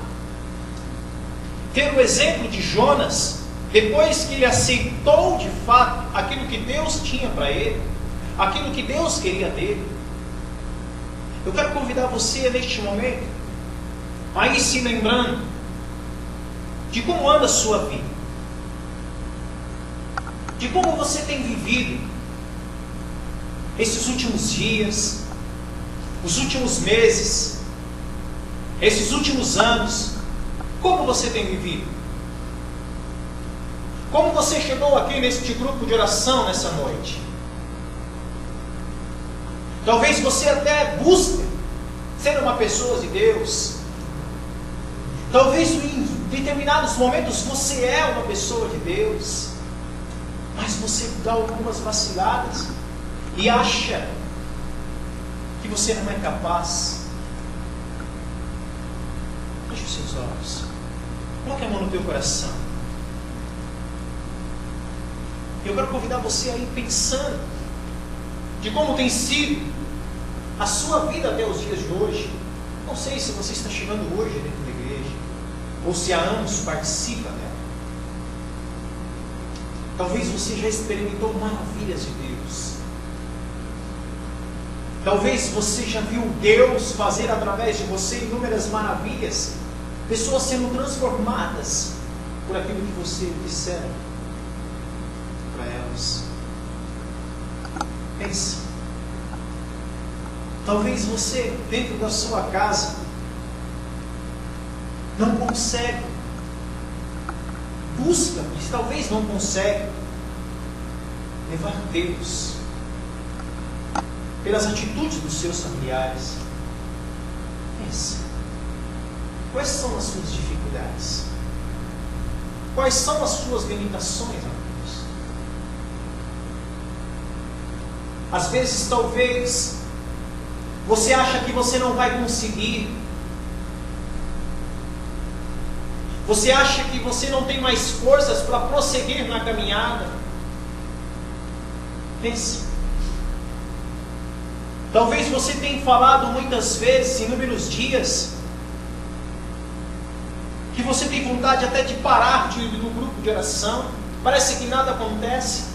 ter o exemplo de Jonas, depois que ele aceitou de fato aquilo que Deus tinha para ele, aquilo que Deus queria dele, eu quero convidar você neste momento a ir se lembrando de como anda a sua vida, de como você tem vivido esses últimos dias, os últimos meses, esses últimos anos. Como você tem vivido? Como você chegou aqui neste grupo de oração nessa noite? Talvez você até busque ser uma pessoa de Deus. Talvez em determinados momentos você é uma pessoa de Deus, mas você dá algumas vaciladas e acha que você não é capaz. Feche os seus olhos. Coloque a mão no teu coração. Eu quero convidar você a ir pensando de como tem sido a sua vida até os dias de hoje. Não sei se você está chegando hoje dentro da igreja, ou se há anos participa dela. Talvez você já experimentou maravilhas de Deus. Talvez você já viu Deus fazer através de você inúmeras maravilhas, pessoas sendo transformadas por aquilo que você disser para elas. Pense. Talvez você, dentro da sua casa, não consegue, busca, mas talvez não consegue levar Deus pelas atitudes dos seus familiares. Pense. Quais são as suas dificuldades? Quais são as suas limitações, amigos? Às vezes, talvez, você acha que você não vai conseguir. Você acha que você não tem mais forças para prosseguir na caminhada. Pense. Talvez você tenha falado muitas vezes, inúmeros dias, que você tem vontade até de parar de ir no grupo de oração. Parece que nada acontece.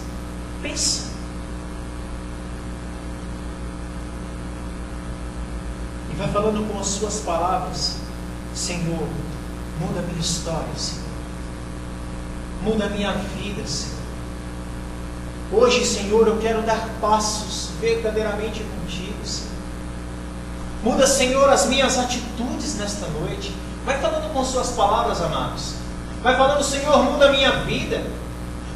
Pensa. E vai falando com as suas palavras: Senhor, muda a minha história, Senhor. Muda a minha vida, Senhor. Hoje, Senhor, eu quero dar passos verdadeiramente contigo, Senhor. Muda, Senhor, as minhas atitudes nesta noite. Vai falando com suas palavras, amados. Vai falando: Senhor, muda a minha vida.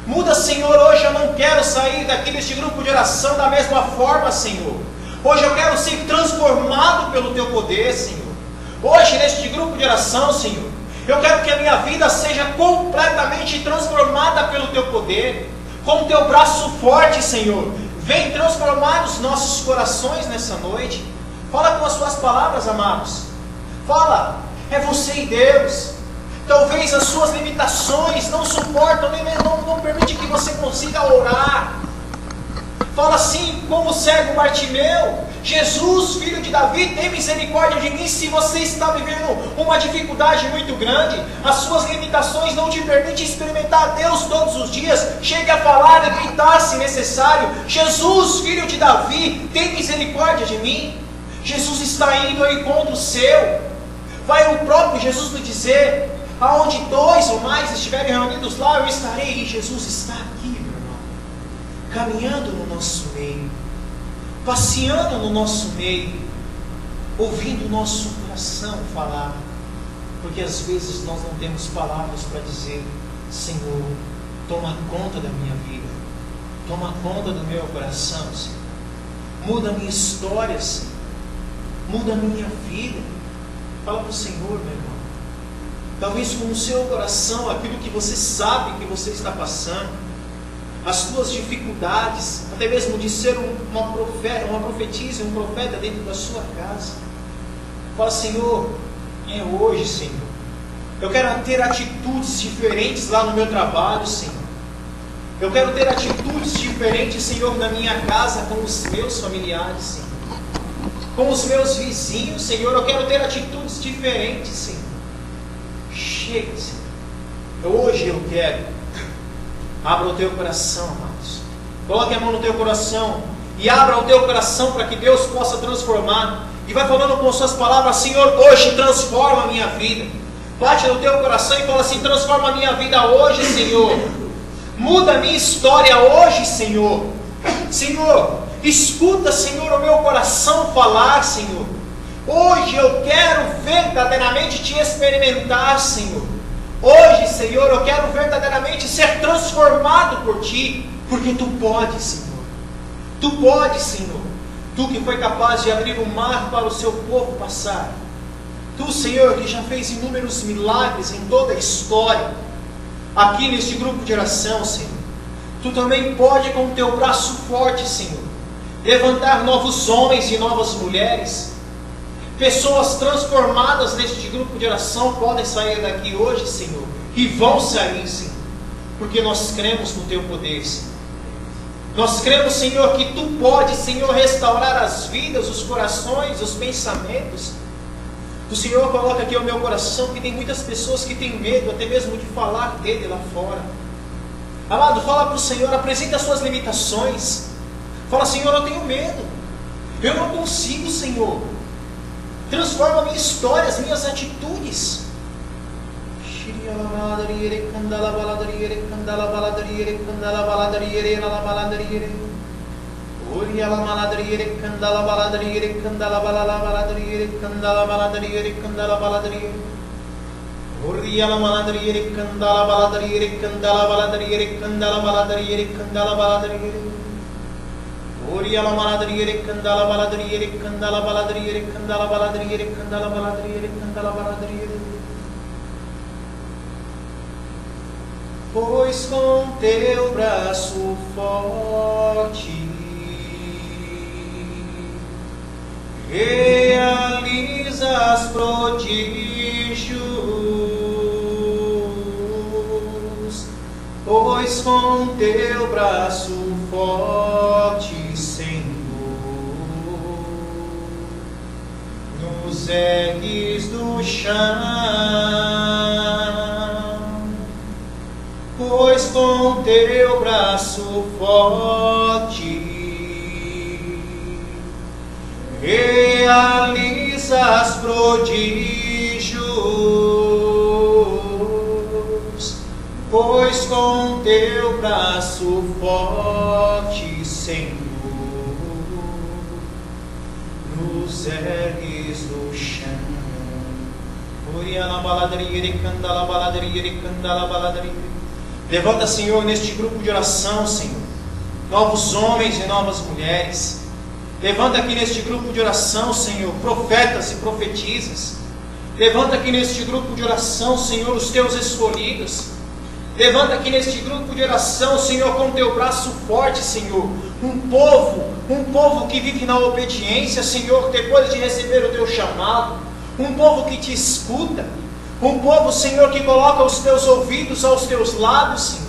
Muda, Senhor, hoje eu não quero sair daqui deste grupo de oração da mesma forma, Senhor. Hoje eu quero ser transformado pelo Teu poder, Senhor. Hoje, neste grupo de oração, Senhor, eu quero que a minha vida seja completamente transformada pelo Teu poder. Com o Teu braço forte, Senhor, vem transformar os nossos corações nessa noite. Fala com as suas palavras, amados. Fala, é você e Deus. Talvez as suas limitações não suportam, não permitem que você consiga orar. Fala assim como o cego Bartimeu: Jesus, filho de Davi, tem misericórdia de mim. Se você está vivendo uma dificuldade muito grande, as suas limitações não te permitem experimentar Deus todos os dias, chegue a falar e gritar se necessário: Jesus, filho de Davi, tem misericórdia de mim. Jesus está indo ao encontro seu. Vai o próprio Jesus lhe dizer: aonde 2 ou mais estiverem reunidos, lá eu estarei. E Jesus está aqui, meu irmão, caminhando no nosso meio, passeando no nosso meio, ouvindo o nosso coração falar. Porque às vezes nós não temos palavras para dizer: Senhor, toma conta da minha vida, toma conta do meu coração, Senhor. Muda a minha história, Senhor. Muda a minha vida. Fala para o Senhor, meu irmão. Talvez com o seu coração, aquilo que você sabe que você está passando, as suas dificuldades, até mesmo de ser uma profetisa, um profeta dentro da sua casa. Fala: Senhor, é hoje, Senhor. Eu quero ter atitudes diferentes lá no meu trabalho, Senhor. Eu quero ter atitudes diferentes, Senhor, na minha casa, com os meus familiares, Senhor. Com os meus vizinhos, Senhor. Eu quero ter atitudes diferentes, Senhor. Chega, Senhor. Hoje eu quero Abra o teu coração, amados. Coloque a mão no teu coração e abra o teu coração para que Deus possa transformar. E vai falando com suas palavras: Senhor, hoje transforma a minha vida. Bate no teu coração e fala assim: transforma a minha vida hoje, Senhor. Muda a minha história hoje, Senhor. Senhor, escuta, Senhor, o meu coração falar, Senhor. Hoje eu quero verdadeiramente te experimentar, Senhor. Hoje, Senhor, eu quero verdadeiramente ser transformado por Ti, porque Tu podes, Senhor. Tu podes, Senhor. Tu que foi capaz de abrir o mar para o Seu povo passar. Tu, Senhor, que já fez inúmeros milagres em toda a história, aqui neste grupo de oração, Senhor. Tu também pode, com o Teu braço forte, Senhor, levantar novos homens e novas mulheres. Pessoas transformadas neste grupo de oração podem sair daqui hoje, Senhor, e vão sair, Senhor, porque nós cremos no Teu poder, Senhor. Nós cremos, Senhor, que Tu podes, Senhor, restaurar as vidas, os corações, os pensamentos. O Senhor coloca aqui ao meu coração que tem muitas pessoas que têm medo até mesmo de falar dele lá fora. Amado, fala para o Senhor, apresenta as suas limitações. Fala: Senhor, eu tenho medo, eu não consigo, Senhor. Transforma a minha história, as minhas atitudes. Oriala maladriere candala baladriere candala baladriere candala baladriere candala baladriere candala baladriere. Pois com teu braço forte realizas prodígios, pois com teu braço forte, Senhor, nos ergues do chão, pois com teu braço forte realizas prodígios, pois com teu braço forte, Senhor, nos ergues do chão. Levanta, Senhor, neste grupo de oração, Senhor, novos homens e novas mulheres. Levanta aqui neste grupo de oração, Senhor, profetas e profetisas. Levanta aqui neste grupo de oração, Senhor, os teus escolhidos. Levanta aqui neste grupo de oração, Senhor, com teu braço forte, Senhor, um povo que vive na obediência, Senhor, depois de receber o teu chamado, um povo que te escuta, um povo, Senhor, que coloca os teus ouvidos aos teus lábios, Senhor.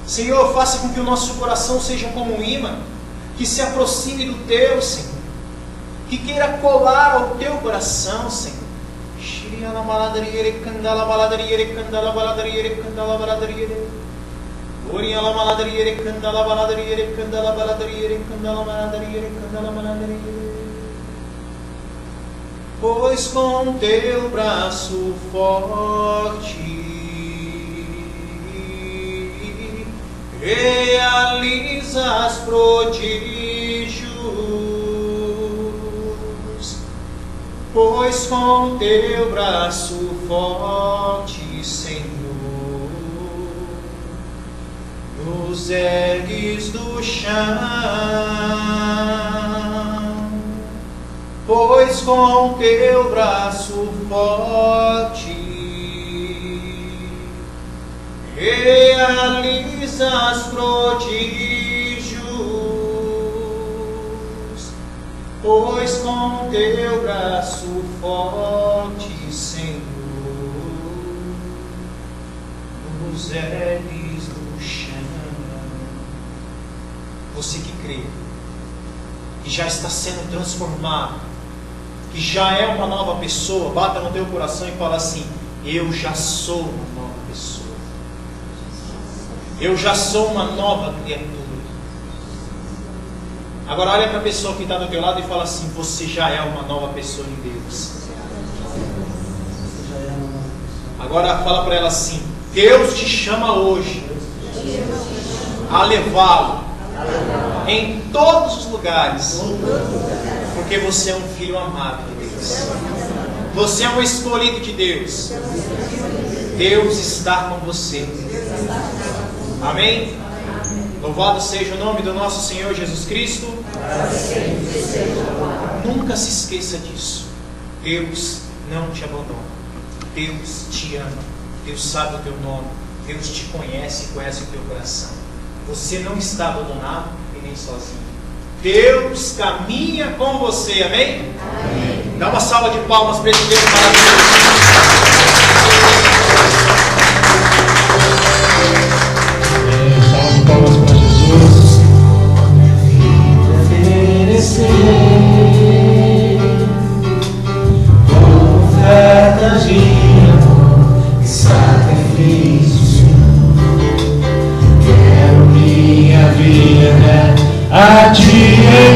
Senhor, faça com que o nosso coração seja como um imã, que se aproxime do teu, Senhor, que queira colar ao teu coração, Senhor. Pois com teu braço forte realizas prodígios, pois com teu braço forte, Senhor, nos ergues do chão, pois com teu braço forte realizas prodígios, pois com teu braço forte, Senhor, nos ergues do chão. você que crê, que já está sendo transformado, que já é uma nova pessoa, bata no teu coração e fala assim: eu já sou uma nova pessoa. Eu já sou uma nova criatura. Agora olha para a pessoa que está do teu lado e fala assim: você já é uma nova pessoa em Deus. Agora fala para ela assim: Deus te chama hoje a levá-lo em todos os lugares, porque você é um filho amado de Deus. Você é um escolhido de Deus. Deus está com você. Amém? Louvado seja o nome do nosso Senhor Jesus Cristo. Nunca se esqueça disso. Deus não te abandona. Deus te ama. Deus sabe o teu nome. Deus te conhece e conhece o teu coração. Você não está abandonado e nem sozinho. Deus caminha com você. Amém? Amém. Dá uma salva de palmas para esse Deus maravilhoso. Salva de palmas para Jesus. Oferecer oferta de amor e sacrifício. Quero minha vida a te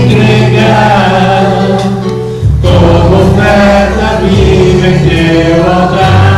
entregar, como oferta viva em teu altar.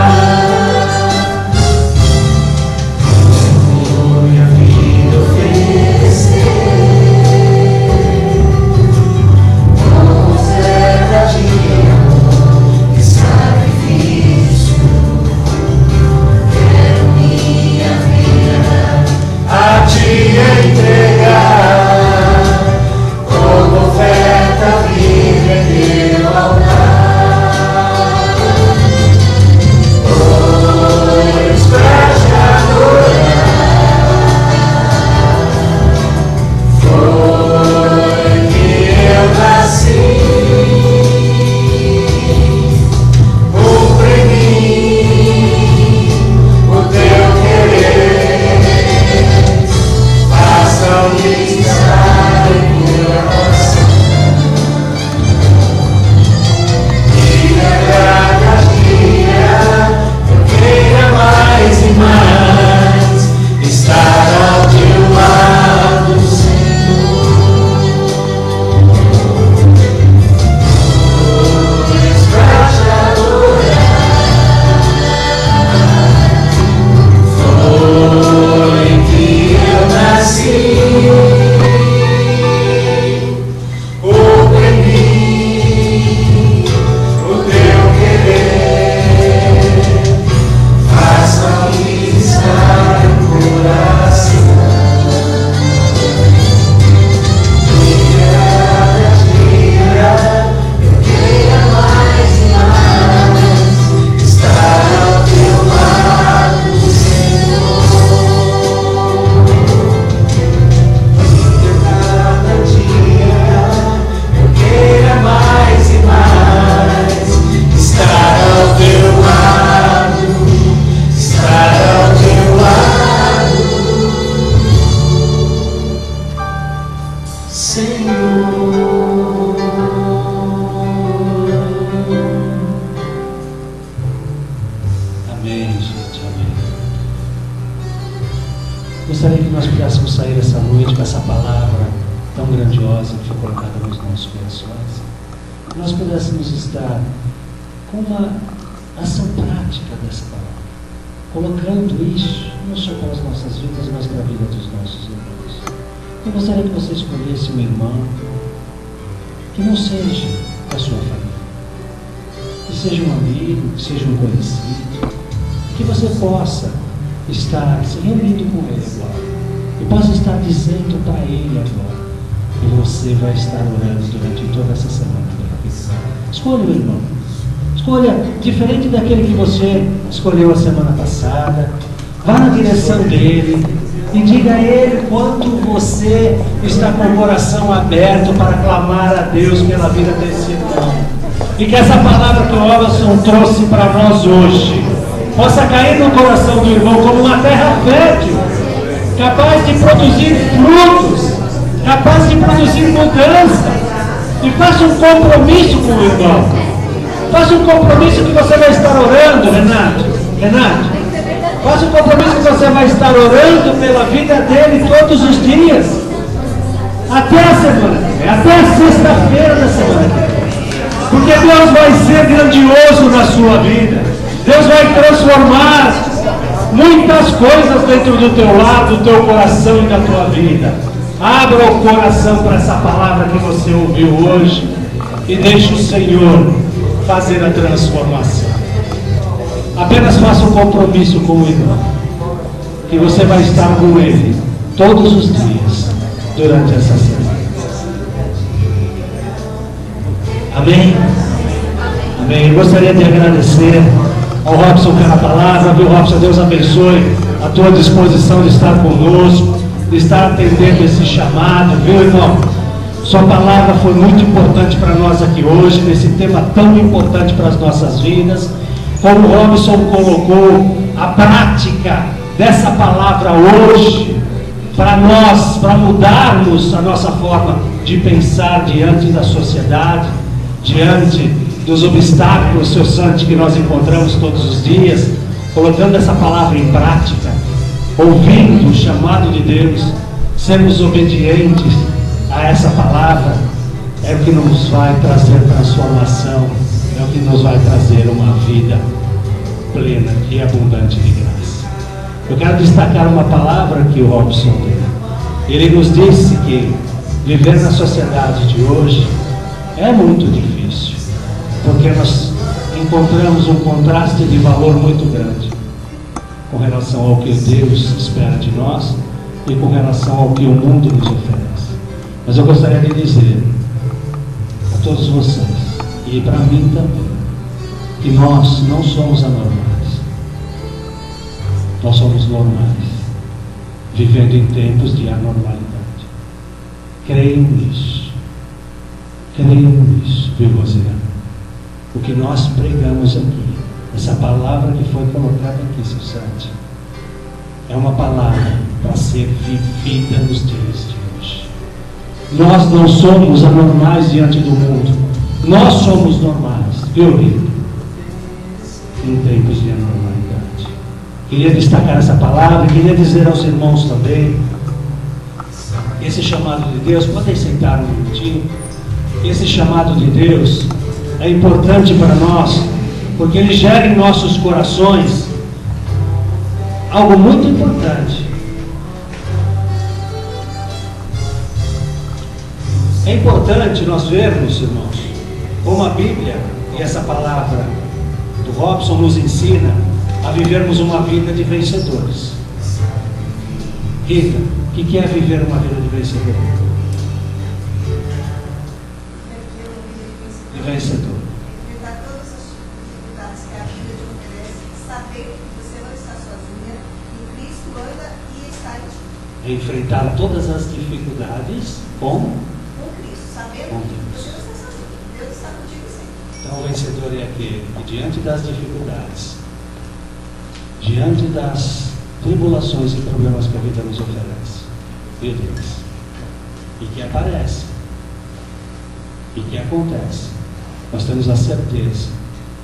Gostaria que nós pudéssemos sair essa noite com essa palavra tão grandiosa que foi colocada nos nossos corações. Que nós pudéssemos estar com uma ação prática dessa palavra, colocando isso não só para as nossas vidas, mas para a vida dos nossos irmãos. Eu gostaria que você escolhesse um irmão que não seja da sua família, que seja um amigo, que seja um conhecido, que você possa estar se reunindo com ele agora e possa estar dizendo para ele agora que você vai estar orando durante toda essa semana pela vida. Escolha o irmão, escolha diferente daquele que você escolheu a semana passada. Vá na direção dele e diga a ele quanto você está com o coração aberto para clamar a Deus pela vida desse irmão, e que essa palavra que o Robson trouxe para nós hoje possa cair no coração do irmão como uma terra fértil, capaz de produzir frutos capaz de produzir mudança. E faça um compromisso com o irmão. Faça um compromisso que você vai estar orando, Renato. Faça um compromisso que você vai estar orando pela vida dele todos os dias. Até a semana que vem, até a sexta-feira da semana que vem. Porque Deus vai ser grandioso na sua vida. Deus vai transformar muitas coisas dentro do teu lar, do teu coração e da tua vida. Abra o coração para essa palavra que você ouviu hoje e deixe o Senhor fazer a transformação. Apenas faça um compromisso com o irmão, que você vai estar com ele todos os dias durante essa semana. Amém? Amém. Eu gostaria de agradecer ao Robson pela palavra, viu, Robson? Deus abençoe a tua disposição de estar conosco, de estar atendendo esse chamado, viu, irmão? Sua palavra foi muito importante para nós aqui hoje, nesse tema tão importante para as nossas vidas. Como o Robson colocou a prática dessa palavra hoje, para nós, para mudarmos a nossa forma de pensar diante da sociedade, diante dos obstáculos, seu santo, que nós encontramos todos os dias, colocando essa palavra em prática, ouvindo o chamado de Deus, sermos obedientes a essa palavra, é o que nos vai trazer transformação, é o que nos vai trazer uma vida plena e abundante de graça. Eu quero destacar uma palavra que o Robson deu. Ele nos disse que viver na sociedade de hoje é muito difícil, porque nós encontramos um contraste de valor muito grande com relação ao que Deus espera de nós e com relação ao que o mundo nos oferece. Mas eu gostaria de dizer a todos vocês, e para mim também, que nós não somos anormais. Nós somos normais, vivendo em tempos de anormalidade. Creiam nisso. Creiam nisso, viu, Rosiana? O que nós pregamos aqui, essa palavra que foi colocada aqui, seu Santo, é uma palavra para ser vivida nos dias de hoje. Nós não somos anormais diante do mundo. Nós somos normais, viu, Rita? Em tempos de anormalidade. Queria destacar essa palavra, queria dizer aos irmãos também, esse chamado de Deus, podem sentar um minutinho, esse chamado de Deus é importante para nós, porque ele gera em nossos corações algo muito importante. É importante nós vermos, irmãos, como a Bíblia e essa palavra do Robson nos ensina a vivermos uma vida de vencedores. Rita, o que é viver uma vida de vencedor? De vencedor. Enfrentar todas as dificuldades que a vida te oferece, saber que você não está sozinha, e Cristo anda e está em ti. Enfrentar todas as dificuldades com Cristo, sabendo com que Deus. você não está sozinho, Deus está contigo sempre. Então o vencedor é aquele que diante das dificuldades, diante das tribulações e problemas que a vida nos oferece, meu Deus, e que aparece, e que acontece, nós temos a certeza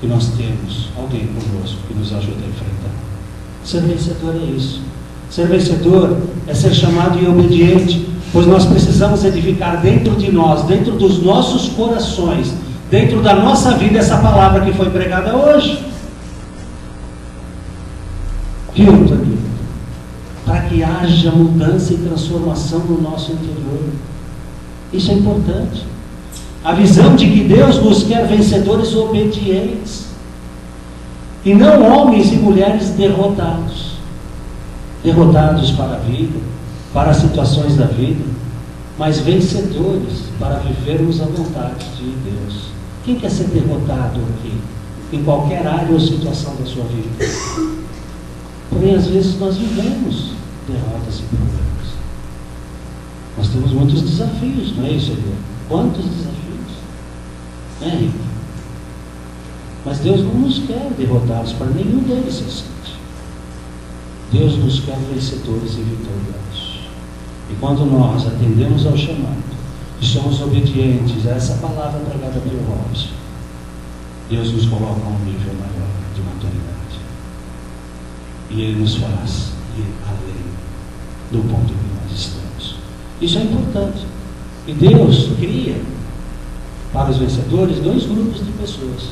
que nós temos alguém conosco que nos ajuda a enfrentar. Ser vencedor é isso. Ser vencedor é ser chamado e obediente, pois nós precisamos edificar dentro de nós, dentro dos nossos corações, dentro da nossa vida, essa palavra que foi pregada hoje. Viu, Tony? Para que haja mudança e transformação no nosso interior. Isso é importante. A visão de que Deus nos quer vencedores obedientes, e não homens e mulheres derrotados. Derrotados para a vida, para as situações da vida, mas vencedores para vivermos a vontade de Deus. Quem quer ser derrotado aqui, em qualquer área ou situação da sua vida? Porém, às vezes nós vivemos derrotas e problemas. Nós temos muitos desafios, não é isso, Deus? Quantos desafios? Não é, Henrique? Mas Deus não nos quer derrotados para nenhum deles, Deus nos quer vencedores e vitoriosos. E quando nós atendemos ao chamado e somos obedientes a essa palavra pregada pelo Robson, Deus nos coloca a um nível maior de maturidade. E Ele nos faz ir além do ponto que nós estamos. Isso é importante. E Deus cria para os vencedores 2 grupos de pessoas.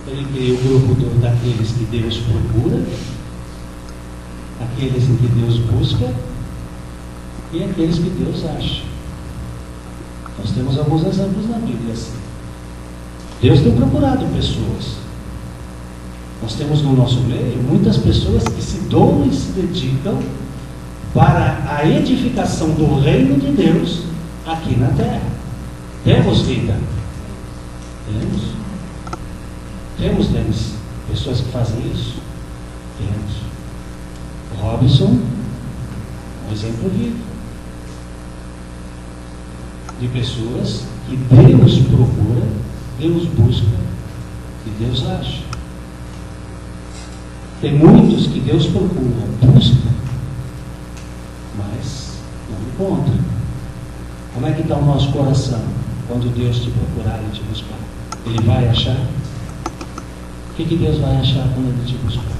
Ele cria o grupo daqueles que Deus procura, aqueles em que Deus busca e aqueles que Deus acha. Nós temos alguns exemplos na Bíblia assim. Deus tem procurado pessoas. Nós temos no nosso meio muitas pessoas que se doam e se dedicam para a edificação do reino de Deus aqui na terra. Temos vida? Temos pessoas que fazem isso? Temos. O Robson, um exemplo vivo de pessoas que Deus procura, Deus busca e Deus acha. Tem muitos que Deus procura, busca, mas não encontra. Como é que está o nosso coração quando Deus te procurar e te buscar? Ele vai achar? O que Deus vai achar quando Ele te buscar?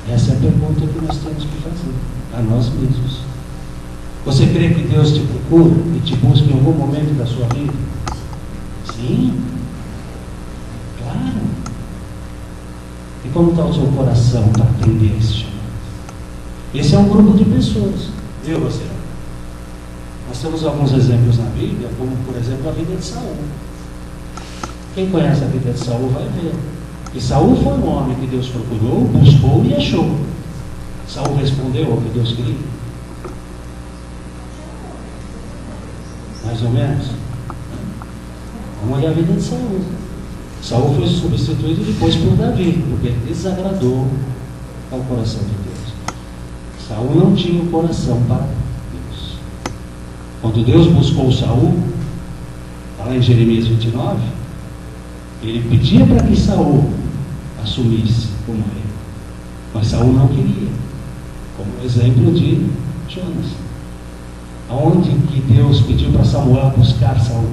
Essa é a pergunta que nós temos que fazer a nós mesmos. Você crê que Deus te procura e te busca em algum momento da sua vida? Sim, claro. E como está o seu coração para atender esse chamado? Esse é um grupo de pessoas. Viu, você? Nós temos alguns exemplos na Bíblia, como por exemplo a vida de Saul. Quem conhece a vida de Saul vai ver. E Saul foi um homem que Deus procurou, buscou e achou. Saul respondeu ao que Deus queria. Mais ou menos. Vamos olhar a vida de Saul. Saul foi substituído depois por Davi, porque ele desagradou ao coração de Deus. Saul não tinha o coração para Deus. Quando Deus buscou Saul, lá em Jeremias 29, ele pedia para que Saul assumisse como rei. Mas Saul não queria. Como exemplo de Jonas. Aonde que Deus pediu para Samuel buscar Saul?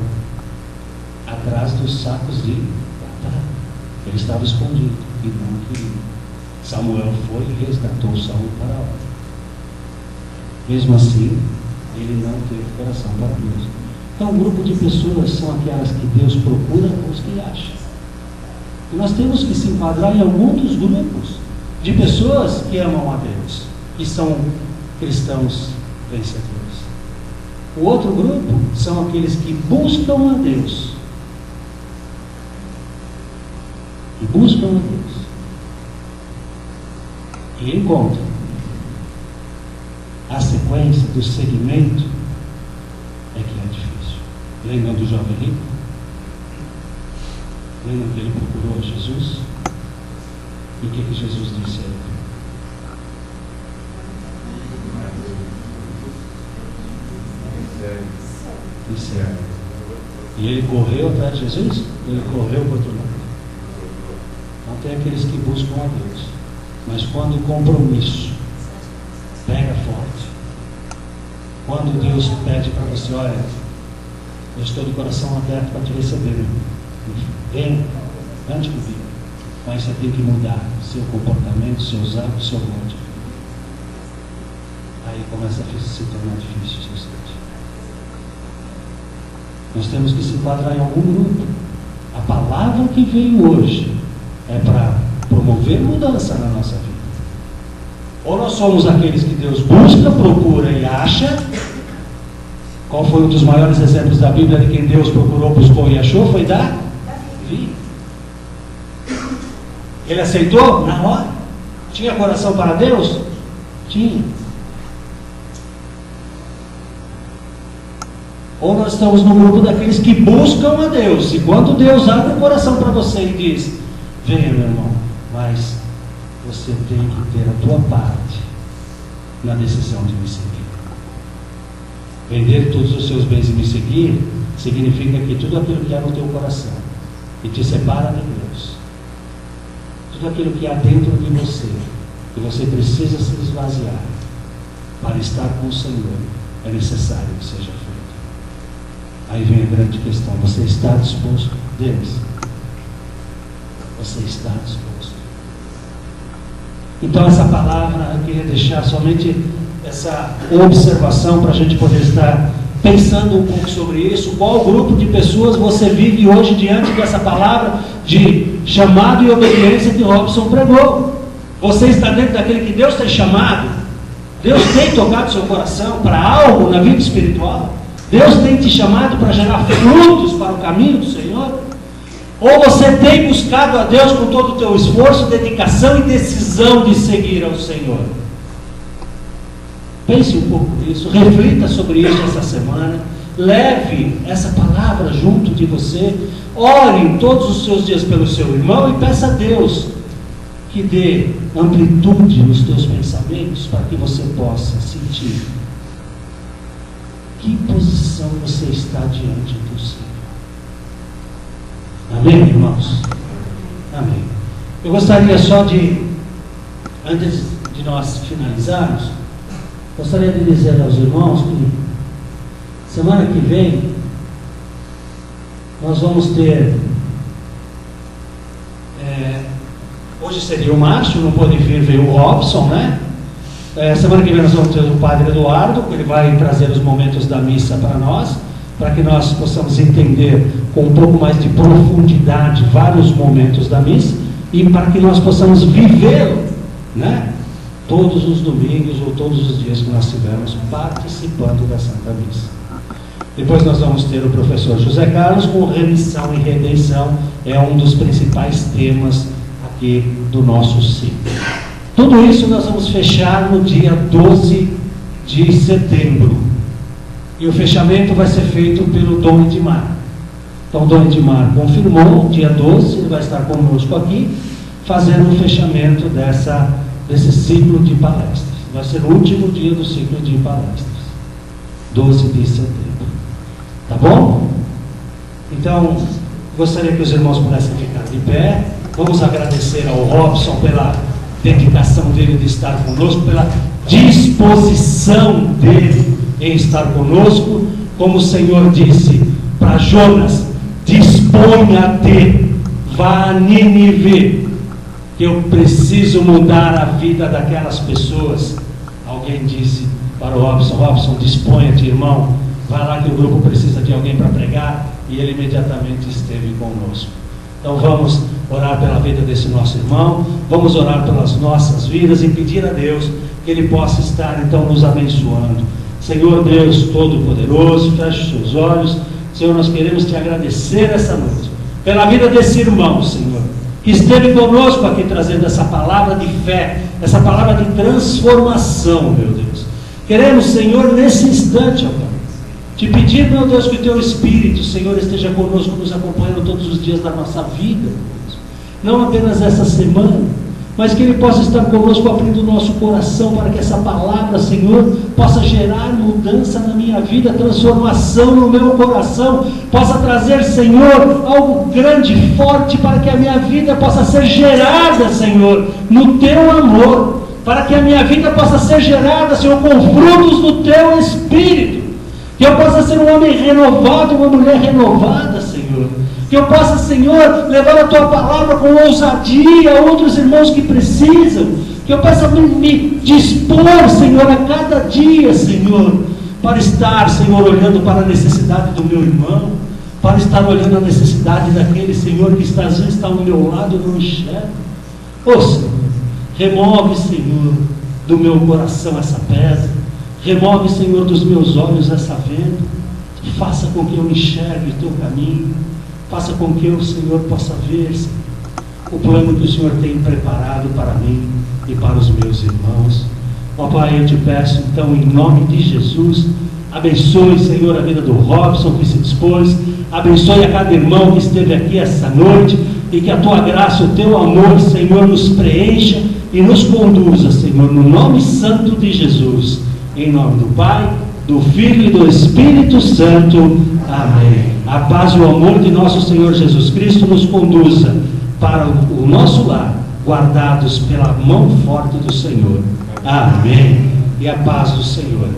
Atrás dos sacos de batata. Ele estava escondido e não queria. Samuel foi e resgatou Saul para a hora. Mesmo assim, ele não teve coração para Deus. Então, um grupo de pessoas são aquelas que Deus procura, busca e acha. E nós temos que se enquadrar em algum dos grupos de pessoas que amam a Deus, que são cristãos vencedores. O outro grupo são aqueles que buscam a Deus. E buscam a Deus. E encontram. A sequência do segmento é que é difícil. Lembram do jovem rico? Lembram que ele procurou Jesus? E o que Jesus disse a ele? E ele correu atrás de Jesus? Ele correu para o outro lado. Então tem aqueles que buscam a Deus, mas quando o compromisso pega forte, quando Deus pede para você, olha, eu estou de coração aberto para te receber, vem, ande comigo, mas você tem que mudar seu comportamento, seus hábitos, seu modo de vida. Aí começa a se tornar difícil o seu sentido. Nós temos que se enquadrar em algum grupo. A palavra que veio hoje é para promover mudança na nossa vida. Ou nós somos aqueles que Deus busca, procura e acha. Qual foi um dos maiores exemplos da Bíblia de quem Deus procurou, buscou e achou? Foi Davi. Ele aceitou na hora? Tinha coração para Deus? Tinha. Ou nós estamos no grupo daqueles que buscam a Deus. E quando Deus abre o coração para você e diz, venha meu irmão, mas você tem que ter a tua parte na decisão de me seguir. Vender todos os seus bens e me seguir significa que tudo aquilo que há no teu coração e te separa de Deus, tudo aquilo que há dentro de você, que você precisa se esvaziar, para estar com o Senhor, é necessário que seja feito. Aí vem a grande questão: você está disposto? Deus, você está disposto? Então essa palavra, eu queria deixar somente essa observação para a gente poder estar pensando um pouco sobre isso. Qual grupo de pessoas você vive hoje diante dessa palavra de chamado e obediência que Robson pregou? Você está dentro daquele que Deus tem chamado? Deus tem tocado seu coração para algo na vida espiritual? Deus tem te chamado para gerar frutos para o caminho do Senhor? Ou você tem buscado a Deus com todo o teu esforço, dedicação e decisão de seguir ao Senhor? Pense um pouco nisso, reflita sobre isso essa semana, leve essa palavra junto de você, ore todos os seus dias pelo seu irmão e peça a Deus que dê amplitude nos teus pensamentos para que você possa sentir que posição você está diante do Senhor. Amém, irmãos? Amém. Eu gostaria só de, antes de nós finalizarmos, gostaria de dizer aos irmãos que semana que vem nós vamos ter, hoje seria o Márcio, não pôde vir, veio o Robson, né? Semana que vem nós vamos ter o Padre Eduardo, que ele vai trazer os momentos da missa para nós, para que nós possamos entender com um pouco mais de profundidade vários momentos da missa e para que nós possamos vivê-lo, né? Todos os domingos ou todos os dias que nós estivermos participando da Santa Missa. Depois nós vamos ter o professor José Carlos com remissão e redenção, é um dos principais temas aqui do nosso ciclo. Tudo isso nós vamos fechar no dia 12 de setembro. E o fechamento vai ser feito pelo Dom Edmar. Então o Dom Edmar confirmou, dia 12, ele vai estar conosco aqui, fazendo o fechamento desse ciclo de palestras. Vai ser o último dia do ciclo de palestras, 12 de setembro. Tá bom? Então, gostaria que os irmãos pudessem ficar de pé. Vamos agradecer ao Robson pela dedicação dele de estar conosco, pela disposição dele em estar conosco. Como o Senhor disse para Jonas: disponha-te, vá a Nínive, que eu preciso mudar a vida daquelas pessoas. Alguém disse para o Robson: Robson, disponha-te, irmão, vai lá que o grupo precisa de alguém para pregar. E ele imediatamente esteve conosco. Então vamos orar pela vida desse nosso irmão, vamos orar pelas nossas vidas e pedir a Deus que Ele possa estar então nos abençoando. Senhor Deus Todo-Poderoso, feche os seus olhos. Senhor, nós queremos te agradecer essa noite pela vida desse irmão, Senhor, que esteve conosco aqui trazendo essa palavra de fé, essa palavra de transformação, meu Deus. Queremos, Senhor, nesse instante, ó Pai, te pedir, meu Deus, que o teu Espírito, Senhor, esteja conosco, nos acompanhando todos os dias da nossa vida, Deus. Não apenas essa semana, mas que Ele possa estar conosco, abrindo o nosso coração, para que essa palavra, Senhor, possa gerar mudança na minha vida, transformação no meu coração, possa trazer, Senhor, algo grande, forte, para que a minha vida possa ser gerada, Senhor, no teu amor, para que a minha vida possa ser gerada, Senhor, com frutos do teu Espírito, que eu possa ser um homem renovado, uma mulher renovada, Senhor. Que eu possa, Senhor, levar a Tua palavra com ousadia a outros irmãos que precisam. Que eu possa me dispor, Senhor, a cada dia, Senhor, para estar, Senhor, olhando para a necessidade do meu irmão, para estar olhando a necessidade daquele, Senhor, que às vezes está ao meu lado e eu não enxergo. Ô Senhor, remove, Senhor, do meu coração essa pedra. Remove, Senhor, dos meus olhos essa venda. Faça com que eu enxergue o teu caminho. Faça com que eu, Senhor, possa ver, Senhor, o plano que o Senhor tem preparado para mim e para os meus irmãos. Ó Pai, eu te peço, então, em nome de Jesus, abençoe, Senhor, a vida do Robson que se dispôs. Abençoe a cada irmão que esteve aqui essa noite. E que a tua graça, o teu amor, Senhor, nos preencha e nos conduza, Senhor, no nome santo de Jesus. Em nome do Pai, do Filho e do Espírito Santo. Amém. A paz e o amor de nosso Senhor Jesus Cristo nos conduza para o nosso lar, guardados pela mão forte do Senhor. Amém. e a paz do Senhor